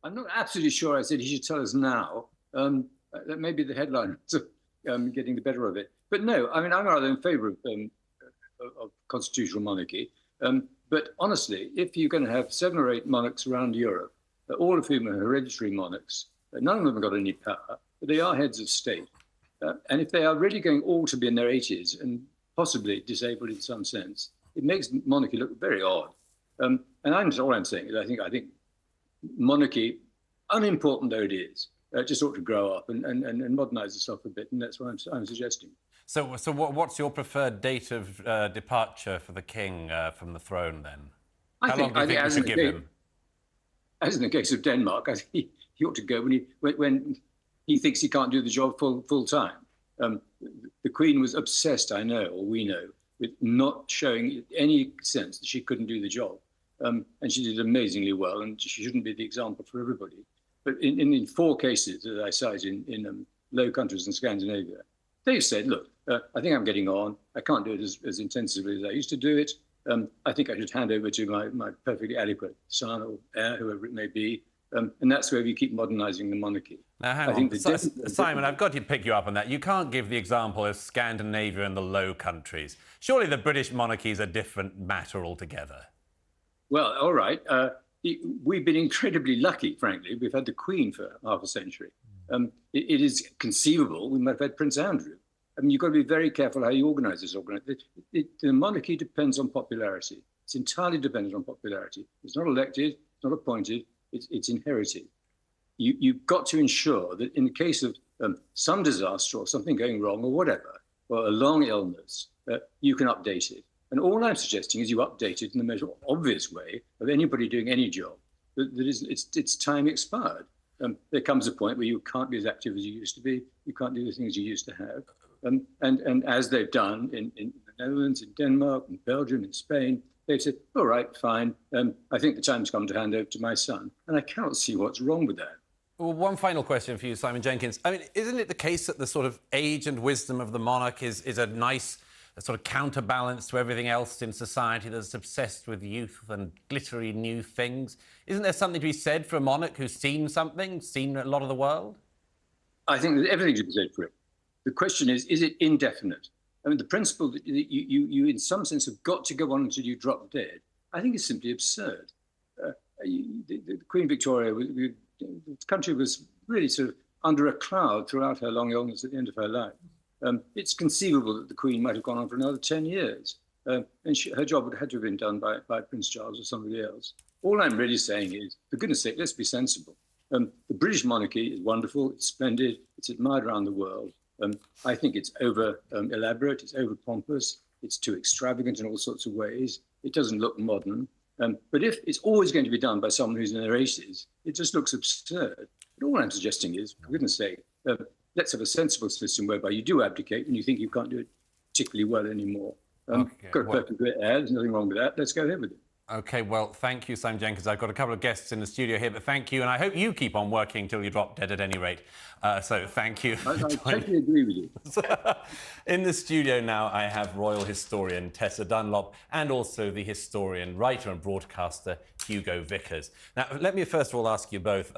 Speaker 16: I'm not absolutely sure I said he should tell us now. That may be the headline, getting the better of it. But no, I mean, I'm rather in favour of constitutional monarchy. But honestly, if you're going to have 7 or 8 monarchs around Europe, all of whom are hereditary monarchs, none of them have got any power, but they are heads of state. And if they are really going all to be in their 80s and possibly disabled in some sense, it makes monarchy look very odd. And all I'm saying is I think monarchy, unimportant though it is, just ought to grow up and modernise itself a bit, and that's what I'm suggesting. So
Speaker 4: what's your preferred date of departure for the king from the throne then? How long do you think we should give him?
Speaker 16: As in the case of Denmark, I think he ought to go when he thinks he can't do the job full time. The Queen was obsessed, I know, or we know, with not showing any sense that she couldn't do the job. And she did amazingly well, and she shouldn't be the example for everybody. But in 4 cases that I cite in Low Countries in Scandinavia, they've said, look, I think I'm getting on. I can't do it as intensively as I used to do it. I think I should hand over to my perfectly adequate son or heir, whoever it may be. And that's where we keep modernising the monarchy.
Speaker 4: Now, hang on. Simon, I've got to pick you up on that. You can't give the example of Scandinavia and the Low Countries. Surely the British monarchy is a different matter altogether.
Speaker 16: Well, all right. We've been incredibly lucky, frankly. We've had the Queen for half a century. It is conceivable we might have had Prince Andrew. I mean, you've got to be very careful how you organise this. The monarchy depends on popularity. It's entirely dependent on popularity. It's not elected, it's not appointed, it's inherited. You've got to ensure that in the case of some disaster or something going wrong or whatever, or a long illness, you can update it. And all I'm suggesting is you update it in the most obvious way of anybody doing any job. It's time expired. There comes a point where you can't be as active as you used to be. You can't do the things you used to have. And as they've done in the Netherlands, in Denmark, in Belgium, in Spain, they've said, all right, fine. I think the time's come to hand over to my son. And I cannot see what's wrong with that.
Speaker 4: Well, one final question for you, Simon Jenkins. I mean, isn't it the case that the sort of age and wisdom of the monarch is a nice sort of counterbalance to everything else in society that's obsessed with youth and glittery new things? Isn't there something to be said for a monarch who's seen something, seen a lot of the world?
Speaker 16: I think that everything should be said for it. The question is it indefinite? I mean, the principle that you in some sense have got to go on until you drop dead, I think is simply absurd. The Queen Victoria, the country was really sort of under a cloud throughout her long illness at the end of her life. It's conceivable that the Queen might have gone on for another 10 years. And her job would have had to have been done by Prince Charles or somebody else. All I'm really saying is, for goodness sake, let's be sensible. The British monarchy is wonderful, it's splendid, it's admired around the world. I think it's over-elaborate, it's over-pompous, it's too extravagant in all sorts of ways. It doesn't look modern. But if it's always going to be done by someone who's in their 80s, it just looks absurd. But all I'm suggesting is, for goodness sake, let's have a sensible system whereby you do abdicate when you think you can't do it particularly well anymore. Got a perfect great heir, there's nothing wrong with that. Let's go ahead with it.
Speaker 4: OK, well, thank you, Simon Jenkins. I've got a couple of guests in the studio here, but thank you. And I hope you keep on working till you drop dead at any rate. So thank you.
Speaker 16: I totally agree with you.
Speaker 4: In the studio now, I have royal historian Tessa Dunlop and also the historian, writer and broadcaster Hugo Vickers. Now, let me first of all ask you both,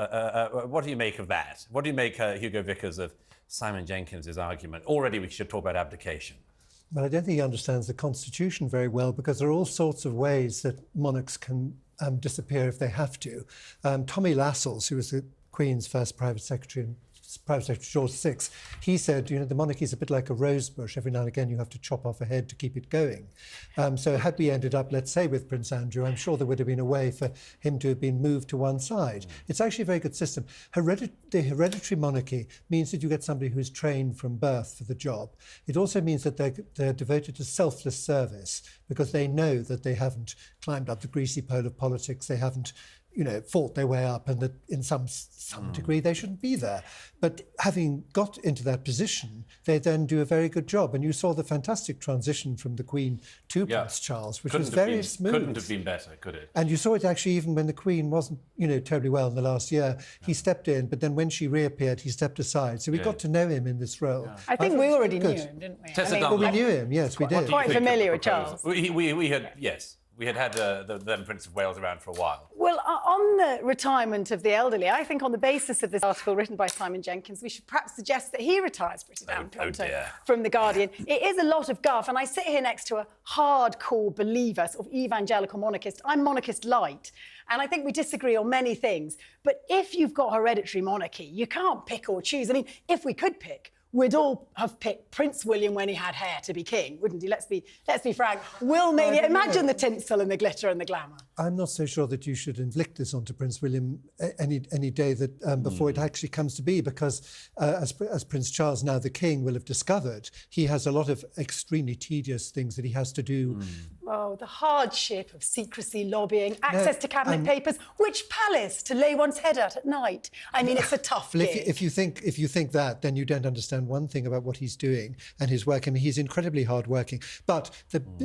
Speaker 4: what do you make of that? What do you make, Hugo Vickers, of Simon Jenkins' argument? Already we should talk about abdication.
Speaker 5: Well, I don't think he understands the Constitution very well, because there are all sorts of ways that monarchs can disappear if they have to. Tommy Lascelles, who was the Queen's first private secretary George VI, he said, you know, the monarchy is a bit like a rose bush. Every now and again you have to chop off a head to keep it going. So had we ended up, let's say, with Prince Andrew, I'm sure there would have been a way for him to have been moved to one side. It's actually a very good system. The hereditary monarchy means that you get somebody who's trained from birth for the job. It also means that they're devoted to selfless service, because they know that they haven't climbed up the greasy pole of politics, they haven't, you know, fought their way up, and that in some degree they shouldn't be there. But having got into that position, they then do a very good job. And you saw the fantastic transition from the Queen to Prince Charles, which was very smooth.
Speaker 4: Couldn't have been better, could it?
Speaker 5: And you saw it actually even when the Queen wasn't, you know, terribly well in the last year. He stepped in, but then when she reappeared, he stepped aside. So we got to know him in this role.
Speaker 22: I think we already knew him, didn't we?
Speaker 5: Well, we knew him, yes, we did.
Speaker 22: Quite familiar with Charles.
Speaker 4: We had, yes. We had the then Prince of Wales around for a while.
Speaker 22: Well, on the retirement of the elderly, I think on the basis of this article written by Simon Jenkins, we should perhaps suggest that he retires pretty damn pronto from The Guardian. It is a lot of guff, and I sit here next to a hardcore believer, sort of evangelical monarchist. I'm monarchist light, and I think we disagree on many things. But if you've got hereditary monarchy, you can't pick or choose. I mean, if we could pick, we'd all have picked Prince William when he had hair to be king, wouldn't he? Let's be frank. Will maybe imagine the tinsel and the glitter and the glamour.
Speaker 5: I'm not so sure that you should inflict this onto Prince William any day that before it actually comes to be, because as Prince Charles, now the king, will have discovered, he has a lot of extremely tedious things that he has to do
Speaker 22: Oh, the hardship of secrecy, lobbying, access to cabinet papers, which palace to lay one's head at night. I mean, it's a tough
Speaker 5: Well,
Speaker 22: gig.
Speaker 5: if you think that, then you don't understand one thing about what he's doing and his work. I mean, he's incredibly hardworking. But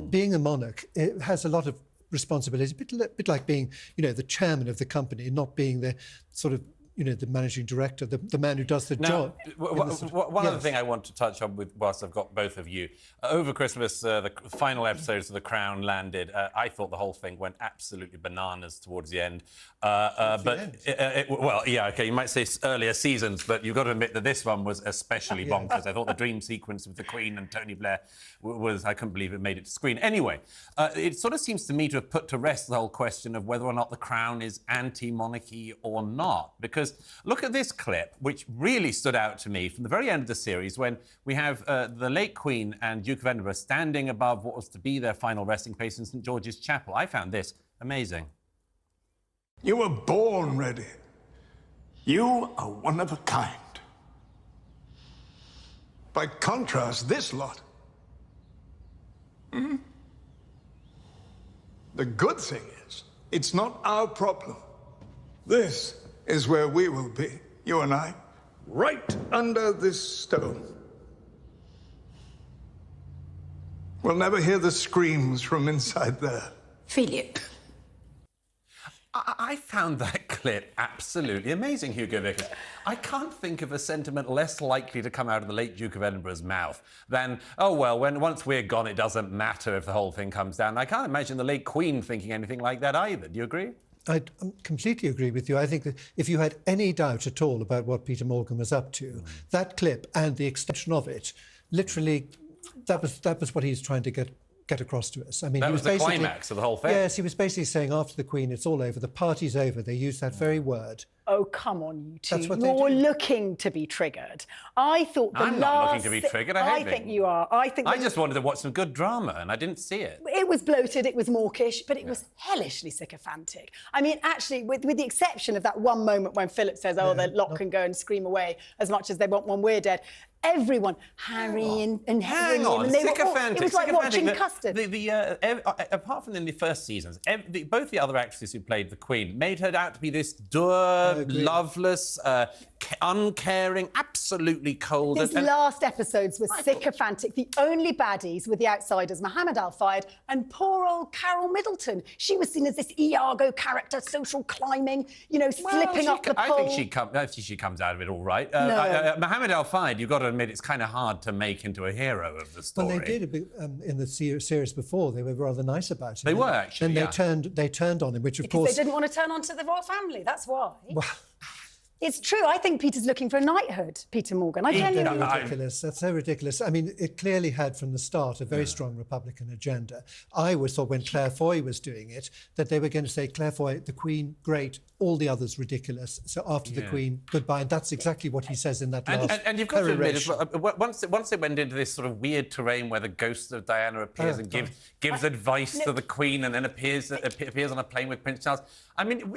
Speaker 5: being a monarch, it has a lot of responsibilities. A bit like being, the chairman of the company, not being the sort of, the managing director, the man who does the job.
Speaker 4: One other thing I want to touch on whilst I've got both of you. Over Christmas, the final episodes of The Crown landed. I thought the whole thing went absolutely bananas towards the end. You might say earlier seasons, but you've got to admit that this one was especially bonkers. I thought the dream sequence with the Queen and Tony Blair was, I couldn't believe it made it to screen. Anyway, it sort of seems to me to have put to rest the whole question of whether or not The Crown is anti-monarchy or not. Because look at this clip, which really stood out to me from the very end of the series when we have the late Queen and Duke of Edinburgh standing above what was to be their final resting place in St George's Chapel. I found this amazing.
Speaker 6: You were born ready. You are one of a kind. By contrast, this lot. The good thing is, it's not our problem. This is where we will be, you and I, right under this stone. We'll never hear the screams from inside there.
Speaker 24: Feel it.
Speaker 4: I found that clip absolutely amazing, Hugo Vickers. I can't think of a sentiment less likely to come out of the late Duke of Edinburgh's mouth than, oh, well, once we're gone, it doesn't matter if the whole thing comes down. I can't imagine the late Queen thinking anything like that either. Do you agree?
Speaker 5: I completely agree with you. I think that if you had any doubt at all about what Peter Morgan was up to, that clip and the extension of it, literally, that was what he's trying to get across to us. I mean,
Speaker 4: that was the climax of the whole thing.
Speaker 5: Yes, he was basically saying after the Queen, it's all over, the party's over. They used that very word.
Speaker 22: Oh, come on, you two.
Speaker 5: That's what
Speaker 22: You're looking to be triggered. I thought
Speaker 4: I'm not looking to be triggered.
Speaker 22: I think you are. I
Speaker 4: just wanted to watch some good drama, and I didn't see it.
Speaker 22: It was bloated, it was mawkish, but it was hellishly sycophantic. I mean, actually, with the exception of that one moment when Philip says, oh, the lot can go and scream away as much as they want when we're dead. Everyone, Harry and
Speaker 4: Hang
Speaker 22: William,
Speaker 4: on,
Speaker 22: and they
Speaker 4: sycophantic,
Speaker 22: it was like watching custard.
Speaker 4: Apart from in the first seasons, both the other actresses who played the Queen made her out to be this dour, loveless, uncaring, absolutely cold.
Speaker 22: These last episodes were sycophantic. The only baddies were the outsiders, Mohammed Al-Fayed and poor old Carol Middleton. She was seen as this Iago character, social climbing, slipping up the pole.
Speaker 4: I think she comes out of it all right.
Speaker 22: No.
Speaker 4: Mohammed Al-Fayed, you've got to admit, it's kind of hard to make into a hero of the story.
Speaker 5: Well, they did a bit, in the series before. They were rather nice about him.
Speaker 4: They were, actually,
Speaker 5: And they turned on him, which, of course...
Speaker 22: They didn't want to turn on to the royal family, that's why. Well, it's true. I think Peter's looking for a knighthood, Peter Morgan.
Speaker 5: Ridiculous. That's so ridiculous. I mean, it clearly had from the start a very strong Republican agenda. I always thought when Claire Foy was doing it that they were going to say, Claire Foy, the Queen, great, all the others ridiculous. So after the Queen, goodbye. And that's exactly what he says in that last
Speaker 4: and you've got to admit as well, once they went into this sort of weird terrain where the ghost of Diana appears and gives advice to the Queen and then appears on a plane with Prince Charles. I mean,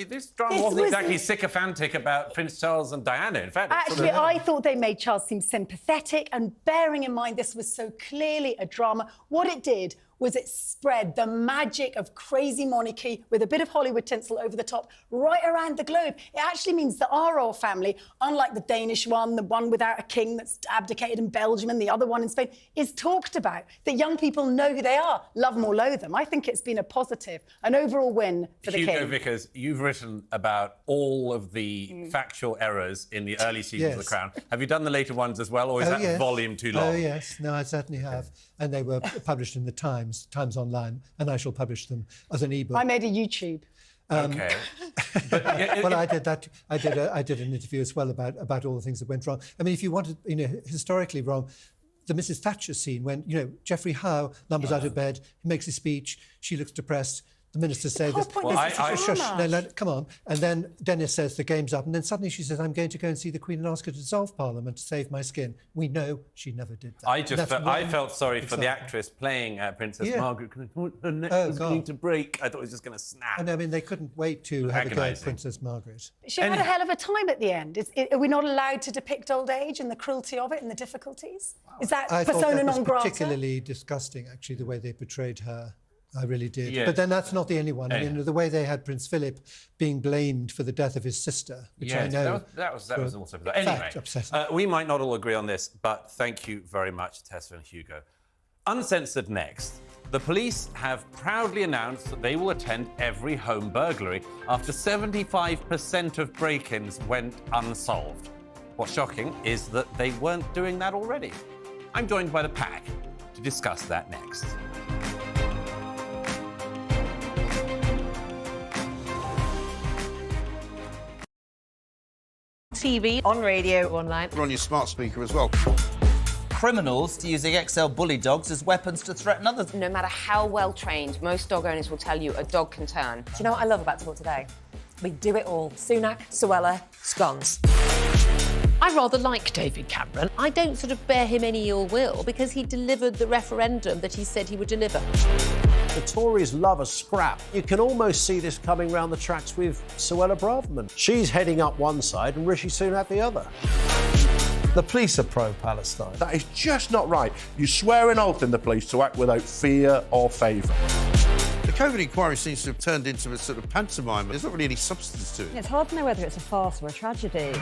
Speaker 4: this drama wasn't exactly sycophantic about Prince Charles and Diana. In fact,
Speaker 22: actually, I thought they made Charles seem sympathetic, and bearing in mind this was so clearly a drama, what it did was it spread the magic of crazy monarchy with a bit of Hollywood tinsel over the top right around the globe. It actually means that our royal family, unlike the Danish one, the one without a king that's abdicated in Belgium and the other one in Spain, is talked about. That young people know who they are, love them or loathe them. I think it's been a positive, an overall win for the king.
Speaker 4: Hugo Vickers, you've written about all of the factual errors in the early seasons of The Crown. Have you done the later ones as well, or is that volume too long?
Speaker 5: Oh, yes. No, I certainly have. And they were published in the Times Online, and I shall publish them as an ebook.
Speaker 22: I made a YouTube.
Speaker 4: Okay.
Speaker 5: Well, I did that. I did an interview as well about all the things that went wrong. I mean, if you wanted, historically wrong, the Mrs. Thatcher scene when, Geoffrey Howe lumbers out of bed, he makes his speech, she looks depressed. the ministers say this. Come on. And then Dennis says the game's up. And then suddenly she says, I'm going to go and see the Queen and ask her to dissolve Parliament to save my skin. We know she never did that.
Speaker 4: I felt sorry for the actress playing Princess Margaret because her neck was going to break. I thought it was just going to snap.
Speaker 5: And I mean, they couldn't wait to have a go at Princess Margaret.
Speaker 22: She had a hell of a time at the end. Are we not allowed to depict old age and the cruelty of it and the difficulties? Is that persona non grata?
Speaker 5: Particularly disgusting, actually, the way they portrayed her. I really did.
Speaker 4: Yes.
Speaker 5: But then that's not the only one. I mean, the way they had Prince Philip being blamed for the death of his sister, which I know...
Speaker 4: That was also bizarre. Anyway, we might not all agree on this, but thank you very much, Tessa and Hugo. Uncensored next. The police have proudly announced that they will attend every home burglary after 75% of break-ins went unsolved. What's shocking is that they weren't doing that already. I'm joined by the pack to discuss that next.
Speaker 12: TV, on radio, online.
Speaker 3: We're on your smart speaker as well.
Speaker 20: Criminals using XL bully dogs as weapons to threaten others.
Speaker 7: No matter how well trained, most dog owners will tell you a dog can turn.
Speaker 24: Do you know what I love about Talk Today? We do it all. Sunak, Suella, scones.
Speaker 12: I rather like David Cameron. I don't sort of bear him any ill will because he delivered the referendum that he said he would deliver.
Speaker 28: The Tories love a scrap. You can almost see this coming round the tracks with Suella Braverman. She's heading up one side and Rishi Sunak the other.
Speaker 20: The police are pro-Palestine.
Speaker 13: That is just not right. You swear an oath in the police to act without fear or favour.
Speaker 3: The COVID inquiry seems to have turned into a sort of pantomime. There's not really any substance to it.
Speaker 18: It's hard to know whether it's a farce or a tragedy.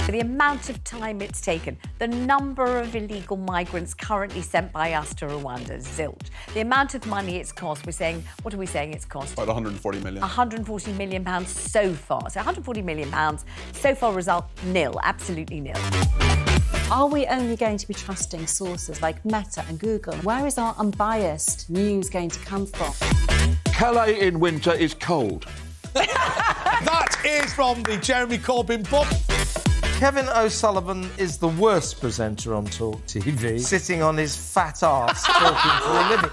Speaker 18: The amount of time it's taken, the number of illegal migrants currently sent by us to Rwanda, zilch. The amount of money it's cost, what are we saying it's cost?
Speaker 14: About 140 million.
Speaker 18: 140 million pounds so far. So 140 million pounds, so far result nil, absolutely nil. Are we only going to be trusting sources like Meta and Google? Where is our unbiased news going to come from?
Speaker 8: Calais in winter is cold.
Speaker 19: That is from the Jeremy Corbyn book.
Speaker 20: Kevin O'Sullivan is the worst presenter on Talk TV, sitting on his fat arse talking for a living.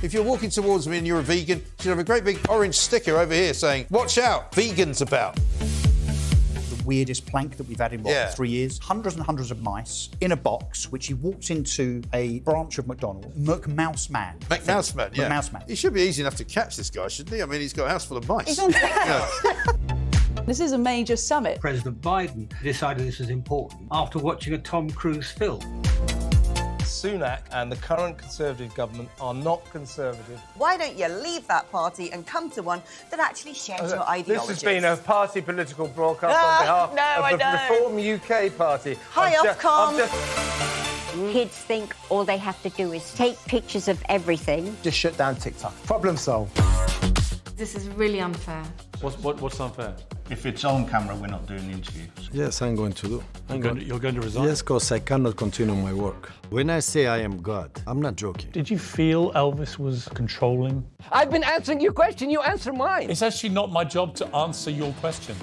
Speaker 3: If you're walking towards me and you're a vegan, you should have a great big orange sticker over here saying, "Watch out, vegans about."
Speaker 21: The weirdest plank that we've had in, 3 years? Hundreds and hundreds of mice in a box, which he walked into a branch of McDonald's. McMouseman.
Speaker 3: McMouseman, yeah.
Speaker 21: McMouseman.
Speaker 3: He should be easy enough to catch, this guy, shouldn't he? I mean, he's got a house full of mice.
Speaker 24: He's on
Speaker 23: This is a major summit. President Biden decided this was important after watching a Tom Cruise film.
Speaker 20: Sunak and the current Conservative government are not Conservative.
Speaker 9: Why don't you leave that party and come to one that actually shares your ideologies?
Speaker 20: This has been a party political broadcast on behalf of the Reform UK Party.
Speaker 9: Hi, Ofcom. Kids think all they have to do is take pictures of everything.
Speaker 20: Just shut down TikTok. Problem solved.
Speaker 24: This is really unfair.
Speaker 2: What's unfair?
Speaker 10: If it's on camera, we're not doing the interview.
Speaker 11: Yes, I'm going to do.
Speaker 2: You're going to resign?
Speaker 11: Yes, because I cannot continue my work. When I say I am God, I'm not joking.
Speaker 2: Did you feel Elvis was controlling?
Speaker 1: I've been answering your question, you answer mine.
Speaker 2: It's actually not my job to answer your questions.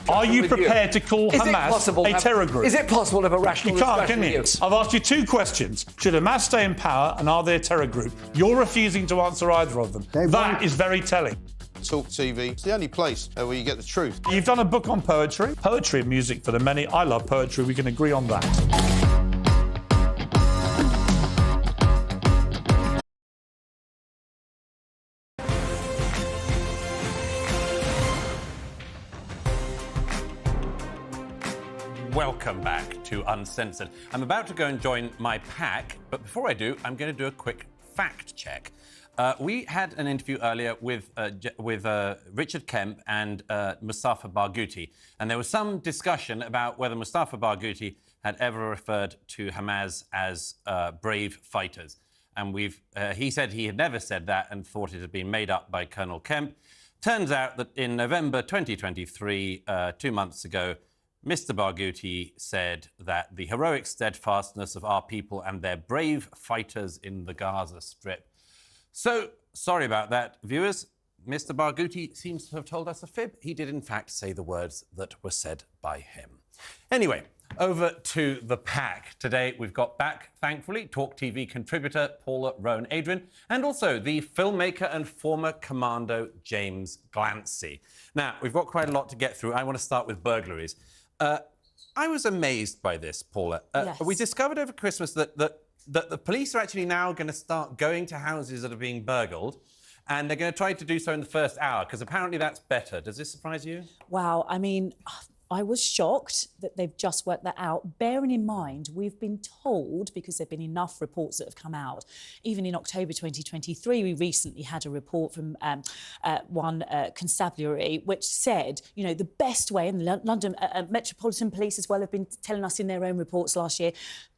Speaker 2: Are you prepared to call Hamas a terror group?
Speaker 1: Is it possible to have a rational discussion with you?
Speaker 2: I've asked you two questions. Should Hamas stay in power and are they a terror group? You're refusing to answer either of them. That is very telling.
Speaker 3: Talk TV. It's the only place where you get the truth.
Speaker 2: You've done a book on poetry. Poetry and music for the many. I love poetry. We can agree on that.
Speaker 4: Welcome back to Uncensored. I'm about to go and join my pack, but before I do, I'm going to do a quick fact check. We had an interview earlier with Richard Kemp and Mustafa Barghouti, and there was some discussion about whether Mustafa Barghouti had ever referred to Hamas as brave fighters. And he said he had never said that and thought it had been made up by Colonel Kemp. Turns out that in November 2023, 2 months ago, Mr. Barghouti said that the heroic steadfastness of our people and their brave fighters in the Gaza Strip. So, sorry about that, viewers. Mr. Barghouti seems to have told us a fib. He did, in fact, say the words that were said by him. Anyway, Over to the pack. Today we've got back, thankfully, TalkTV contributor Paula Rhone-Adrien and also the filmmaker and former commando James Glancy. Now, we've got quite a lot to get through. I want to start with burglaries. I was amazed by this, Paula.
Speaker 18: Yes.
Speaker 4: We discovered over Christmas that the police are actually now going to start going to houses that are being burgled, and they're going to try to do so in the first hour, because apparently that's better. Does this surprise you?
Speaker 18: Wow, I mean, I was shocked that they've just worked that out, bearing in mind we've been told, because there have been enough reports that have come out, even in October 2023, we recently had a report from one constabulary which said, you know, the best way, and the London Metropolitan Police as well have been telling us in their own reports last year,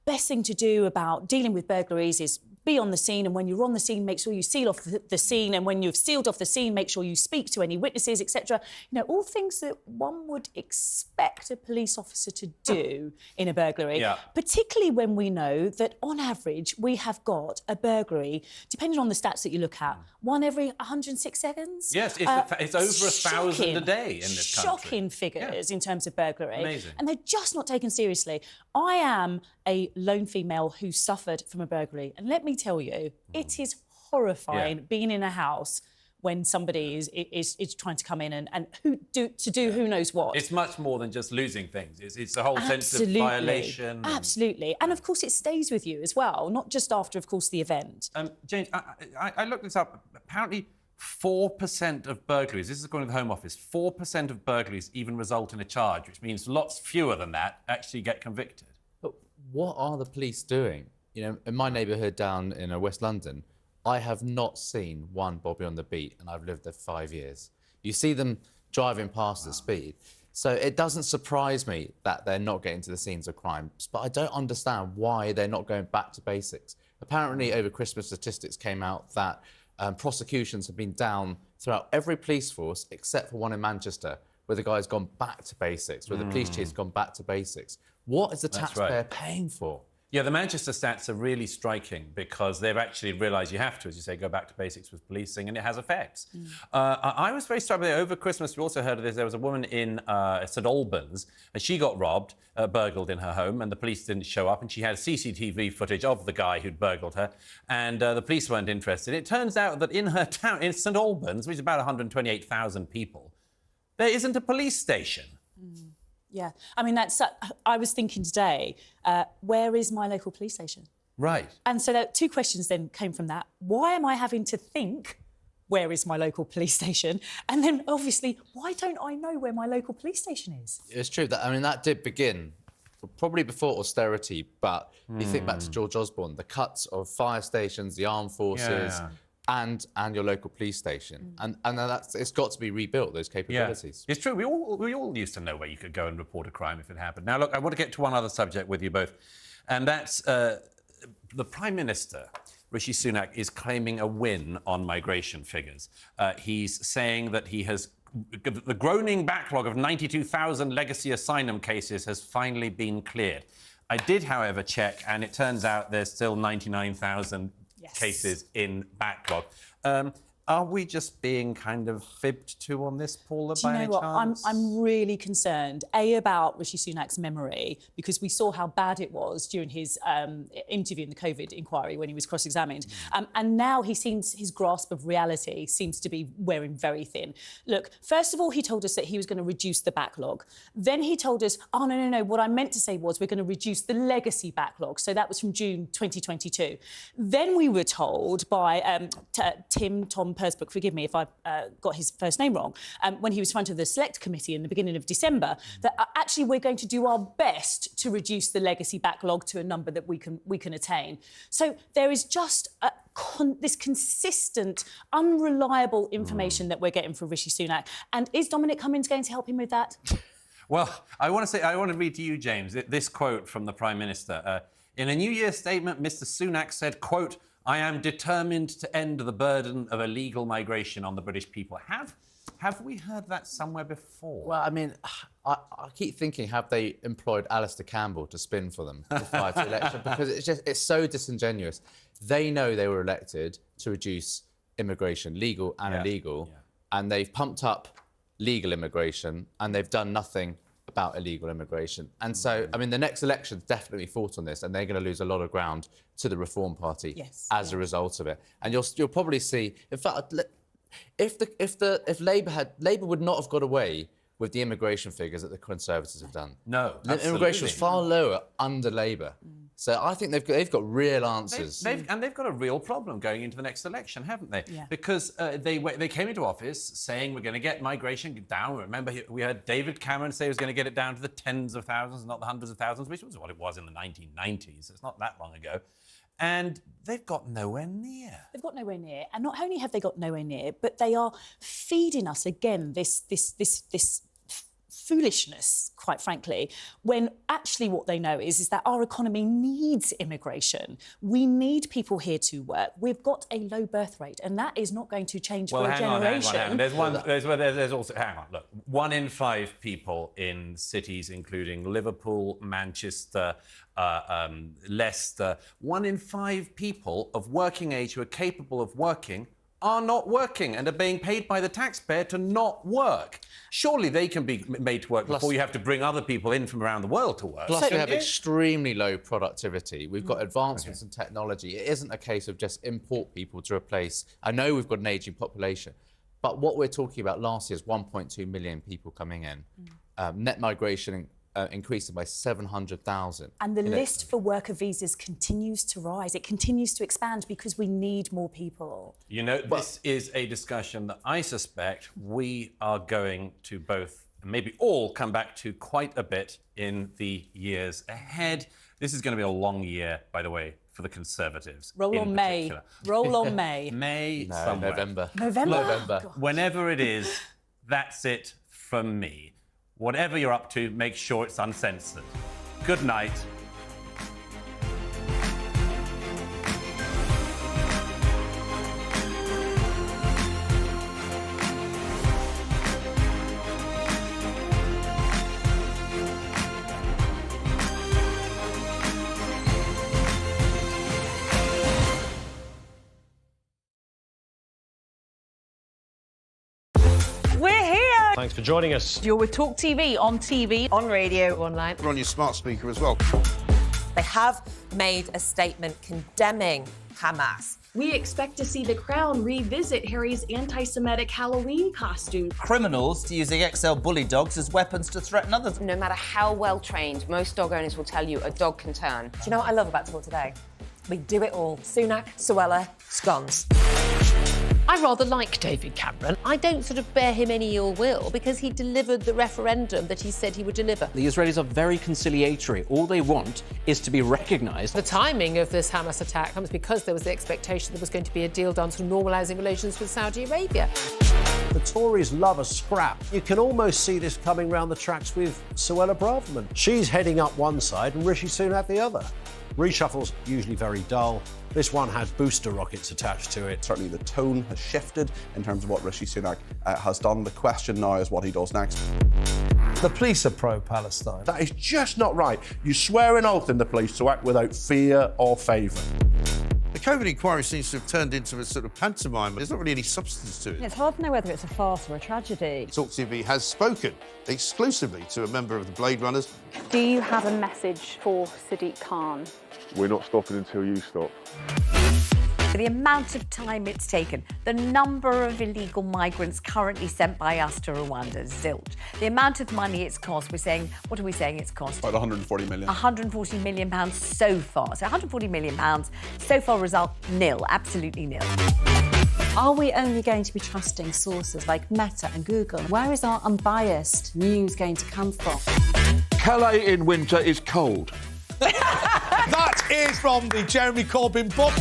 Speaker 18: best thing to do about dealing with burglaries is be on the scene, and when you're on the scene, make sure you seal off the scene, and when you've sealed off the scene, make sure you speak to any witnesses, etc. You know, all things that one would expect a police officer to do in a burglary, particularly when we know that, on average, we have got a burglary, depending on the stats that you look at, one every 106 seconds.
Speaker 4: Yes, it's over 1,000 a day in this country.
Speaker 18: Shocking figures in terms of burglary.
Speaker 4: Amazing.
Speaker 18: And they're just not taken seriously. I am a lone female who suffered from a burglary, and let me tell you, it is horrifying being in a house when somebody is trying to come in and do who knows what.
Speaker 4: It's much more than just losing things. It's the whole sense of violation.
Speaker 18: Absolutely. And, of course, it stays with you as well, not just after, of course, the event.
Speaker 4: James, I looked this up. Apparently, 4% of burglaries, this is according to the Home Office, 4% of burglaries even result in a charge, which means lots fewer than that actually get convicted.
Speaker 6: But what are the police doing? You know, in my neighbourhood down in West London, I have not seen one Bobby on the beat, and I've lived there 5 years. You see them driving past the speed. So it doesn't surprise me that they're not getting to the scenes of crimes, but I don't understand why they're not going back to basics. Apparently, over Christmas, statistics came out that prosecutions have been down throughout every police force except for one in Manchester, where the guy's gone back to basics, where the police chief's gone back to basics. What is the taxpayer paying for?
Speaker 4: Yeah, the Manchester stats are really striking because they've actually realised you have to, as you say, go back to basics with policing, and it has effects. I was very struck by it. Over Christmas, we also heard of this. There was a woman in St Albans, and she got robbed, burgled in her home, and the police didn't show up, and she had CCTV footage of the guy who'd burgled her, and the police weren't interested. It turns out that in her town, in St Albans, which is about 128,000 people, there isn't a police station.
Speaker 18: Yeah, I mean, I was thinking today, where is my local police station?
Speaker 4: Right.
Speaker 18: And so two questions then came from that. Why am I having to think, where is my local police station? And then, obviously, why don't I know where my local police station is?
Speaker 6: It's true. That did begin probably before austerity, but you think back to George Osborne, the cuts of fire stations, the armed forces... And your local police station, and it's got to be rebuilt. Those capabilities.
Speaker 4: Yeah. It's true. We all used to know where you could go and report a crime if it happened. Now, look, I want to get to one other subject with you both, and that's the Prime Minister, Rishi Sunak, is claiming a win on migration figures. He's saying that the groaning backlog of 92,000 legacy asylum cases has finally been cleared. I did, however, check, and it turns out there's still 99,000 cases in backlog. Are we just being kind of fibbed to on this, Paula, by any chance?
Speaker 18: I'm really concerned, about Rishi Sunak's memory, because we saw how bad it was during his interview in the COVID inquiry when he was cross-examined. And now his grasp of reality seems to be wearing very thin. Look, first of all, he told us that he was going to reduce the backlog. Then he told us, oh, no, what I meant to say was we're going to reduce the legacy backlog. So that was from June 2022. Then we were told by Tom Persbrook, forgive me if I got his first name wrong, when he was in front of the Select Committee in the beginning of December, that actually we're going to do our best to reduce the legacy backlog to a number that we can attain. So there is just this consistent, unreliable information that we're getting from Rishi Sunak. And is Dominic Cummings going to help him with that?
Speaker 4: Well, I want to read to you, James, this quote from the Prime Minister. In a New Year's statement, Mr. Sunak said, quote, "I am determined to end the burden of illegal migration on the British people." Have we heard that somewhere before?
Speaker 6: Well, I mean, I keep thinking, have they employed Alistair Campbell to spin for them prior to the election? Because it's so disingenuous. They know they were elected to reduce immigration, legal and illegal, and they've pumped up legal immigration, and they've done nothing about illegal immigration. And so, I mean, the next election's definitely fought on this, and they're going to lose a lot of ground to the Reform Party as a result of it. And you'll probably see, in fact, if Labour would not have got away with the immigration figures that the Conservatives have done.
Speaker 4: No,
Speaker 6: the immigration was far lower under Labour. So I think they've got real answers.
Speaker 4: They've got a real problem going into the next election, haven't they?
Speaker 18: Yeah.
Speaker 4: Because they came into office saying we're going to get migration down. Remember, we heard David Cameron say he was going to get it down to the tens of thousands, not the hundreds of thousands, which was what it was in the 1990s. It's not that long ago. And they've got nowhere near.
Speaker 18: They've got nowhere near. And not only have they got nowhere near, but they are feeding us again this foolishness, quite frankly, when actually what they know is that our economy needs immigration. We need people here to work. We've got a low birth rate, and that is not going to change for a generation.
Speaker 4: Hang on. There's also, hang on, look, 1 in 5 people in cities including Liverpool, Manchester, Leicester, 1 in 5 people of working age who are capable of working are not working and are being paid by the taxpayer to not work. Surely they can be made to work before you have to bring other people in from around the world to work.
Speaker 6: Plus, we have extremely low productivity. We've got advancements in technology. It isn't a case of just import people to replace. I know we've got an ageing population, but what we're talking about last year is 1.2 million people coming in. Net migration increasing by 700,000.
Speaker 18: And the list for worker visas continues to rise. It continues to expand because we need more people.
Speaker 4: You know, this is a discussion that I suspect we are going to both, maybe all, come back to quite a bit in the years ahead. This is going to be a long year, by the way, for the Conservatives.
Speaker 18: Roll on May. Roll on May.
Speaker 4: November.
Speaker 18: November. Oh,
Speaker 4: whenever it is, that's it from me. Whatever you're up to, make sure it's uncensored. Good night.
Speaker 18: We're here!
Speaker 28: Thanks for joining us.
Speaker 18: You're with TalkTV, on TV, on radio, online.
Speaker 3: We're on your smart speaker as well.
Speaker 5: They have made a statement condemning Hamas.
Speaker 15: We expect to see the Crown revisit Harry's anti-Semitic Halloween costume.
Speaker 20: Criminals using XL bully dogs as weapons to threaten others.
Speaker 7: No matter how well trained, most dog owners will tell you a dog can turn.
Speaker 5: Do you know what I love about Talk Today? We do it all. Sunak, Suella, scones.
Speaker 12: I rather like David Cameron. I don't sort of bear him any ill will because he delivered the referendum that he said he would deliver.
Speaker 1: The Israelis are very conciliatory. All they want is to be recognised.
Speaker 12: The timing of this Hamas attack comes because there was the expectation there was going to be a deal done sort of normalising relations with Saudi Arabia.
Speaker 28: The Tories love a scrap. You can almost see this coming round the tracks with Suella Braverman. She's heading up one side and Rishi Sunak the other. Reshuffle's usually very dull. This one has booster rockets attached to it.
Speaker 14: Certainly the tone has shifted in terms of what Rishi Sunak has done. The question now is what he does next.
Speaker 20: The police are pro-Palestine.
Speaker 13: That is just not right. You swear an oath in the police to act without fear or favour.
Speaker 3: The COVID inquiry seems to have turned into a sort of pantomime. There's not really any substance to it.
Speaker 18: It's hard to know whether it's a farce or a tragedy.
Speaker 3: TalkTV has spoken exclusively to a member of the Blade Runners.
Speaker 16: Do you have a message for Sadiq Khan?
Speaker 17: We're not stopping until you stop.
Speaker 18: The amount of time it's taken, the number of illegal migrants currently sent by us to Rwanda, zilch. The amount of money it's cost, what are we saying it's cost?
Speaker 14: About 140 million.
Speaker 18: £140 million so far. So £140 million, so far result nil, absolutely nil. Are we only going to be trusting sources like Meta and Google? Where is our unbiased news going to come from?
Speaker 8: Calais in winter is cold.
Speaker 19: That is from the Jeremy Corbyn book.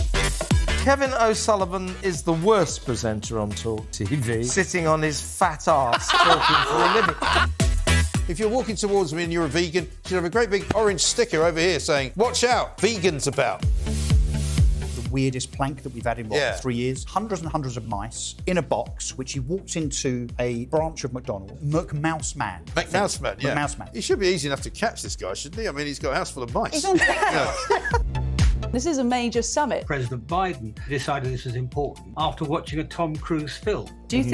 Speaker 20: Kevin O'Sullivan is the worst presenter on Talk TV, sitting on his fat arse talking for a living.
Speaker 3: If you're walking towards me and you're a vegan, you should have a great big orange sticker over here saying, "Watch out, vegans about."
Speaker 21: The weirdest plank that we've had in, 3 years? Hundreds and hundreds of mice in a box, which he walked into a branch of McDonald's. McMouseman.
Speaker 3: McMouseman, yeah.
Speaker 21: McMouseman.
Speaker 3: He should be easy enough to catch, this guy, shouldn't he? I mean, he's got a house full of mice.
Speaker 21: He's on
Speaker 23: This is a major summit. President Biden decided this was important after watching a Tom Cruise film.
Speaker 18: Do you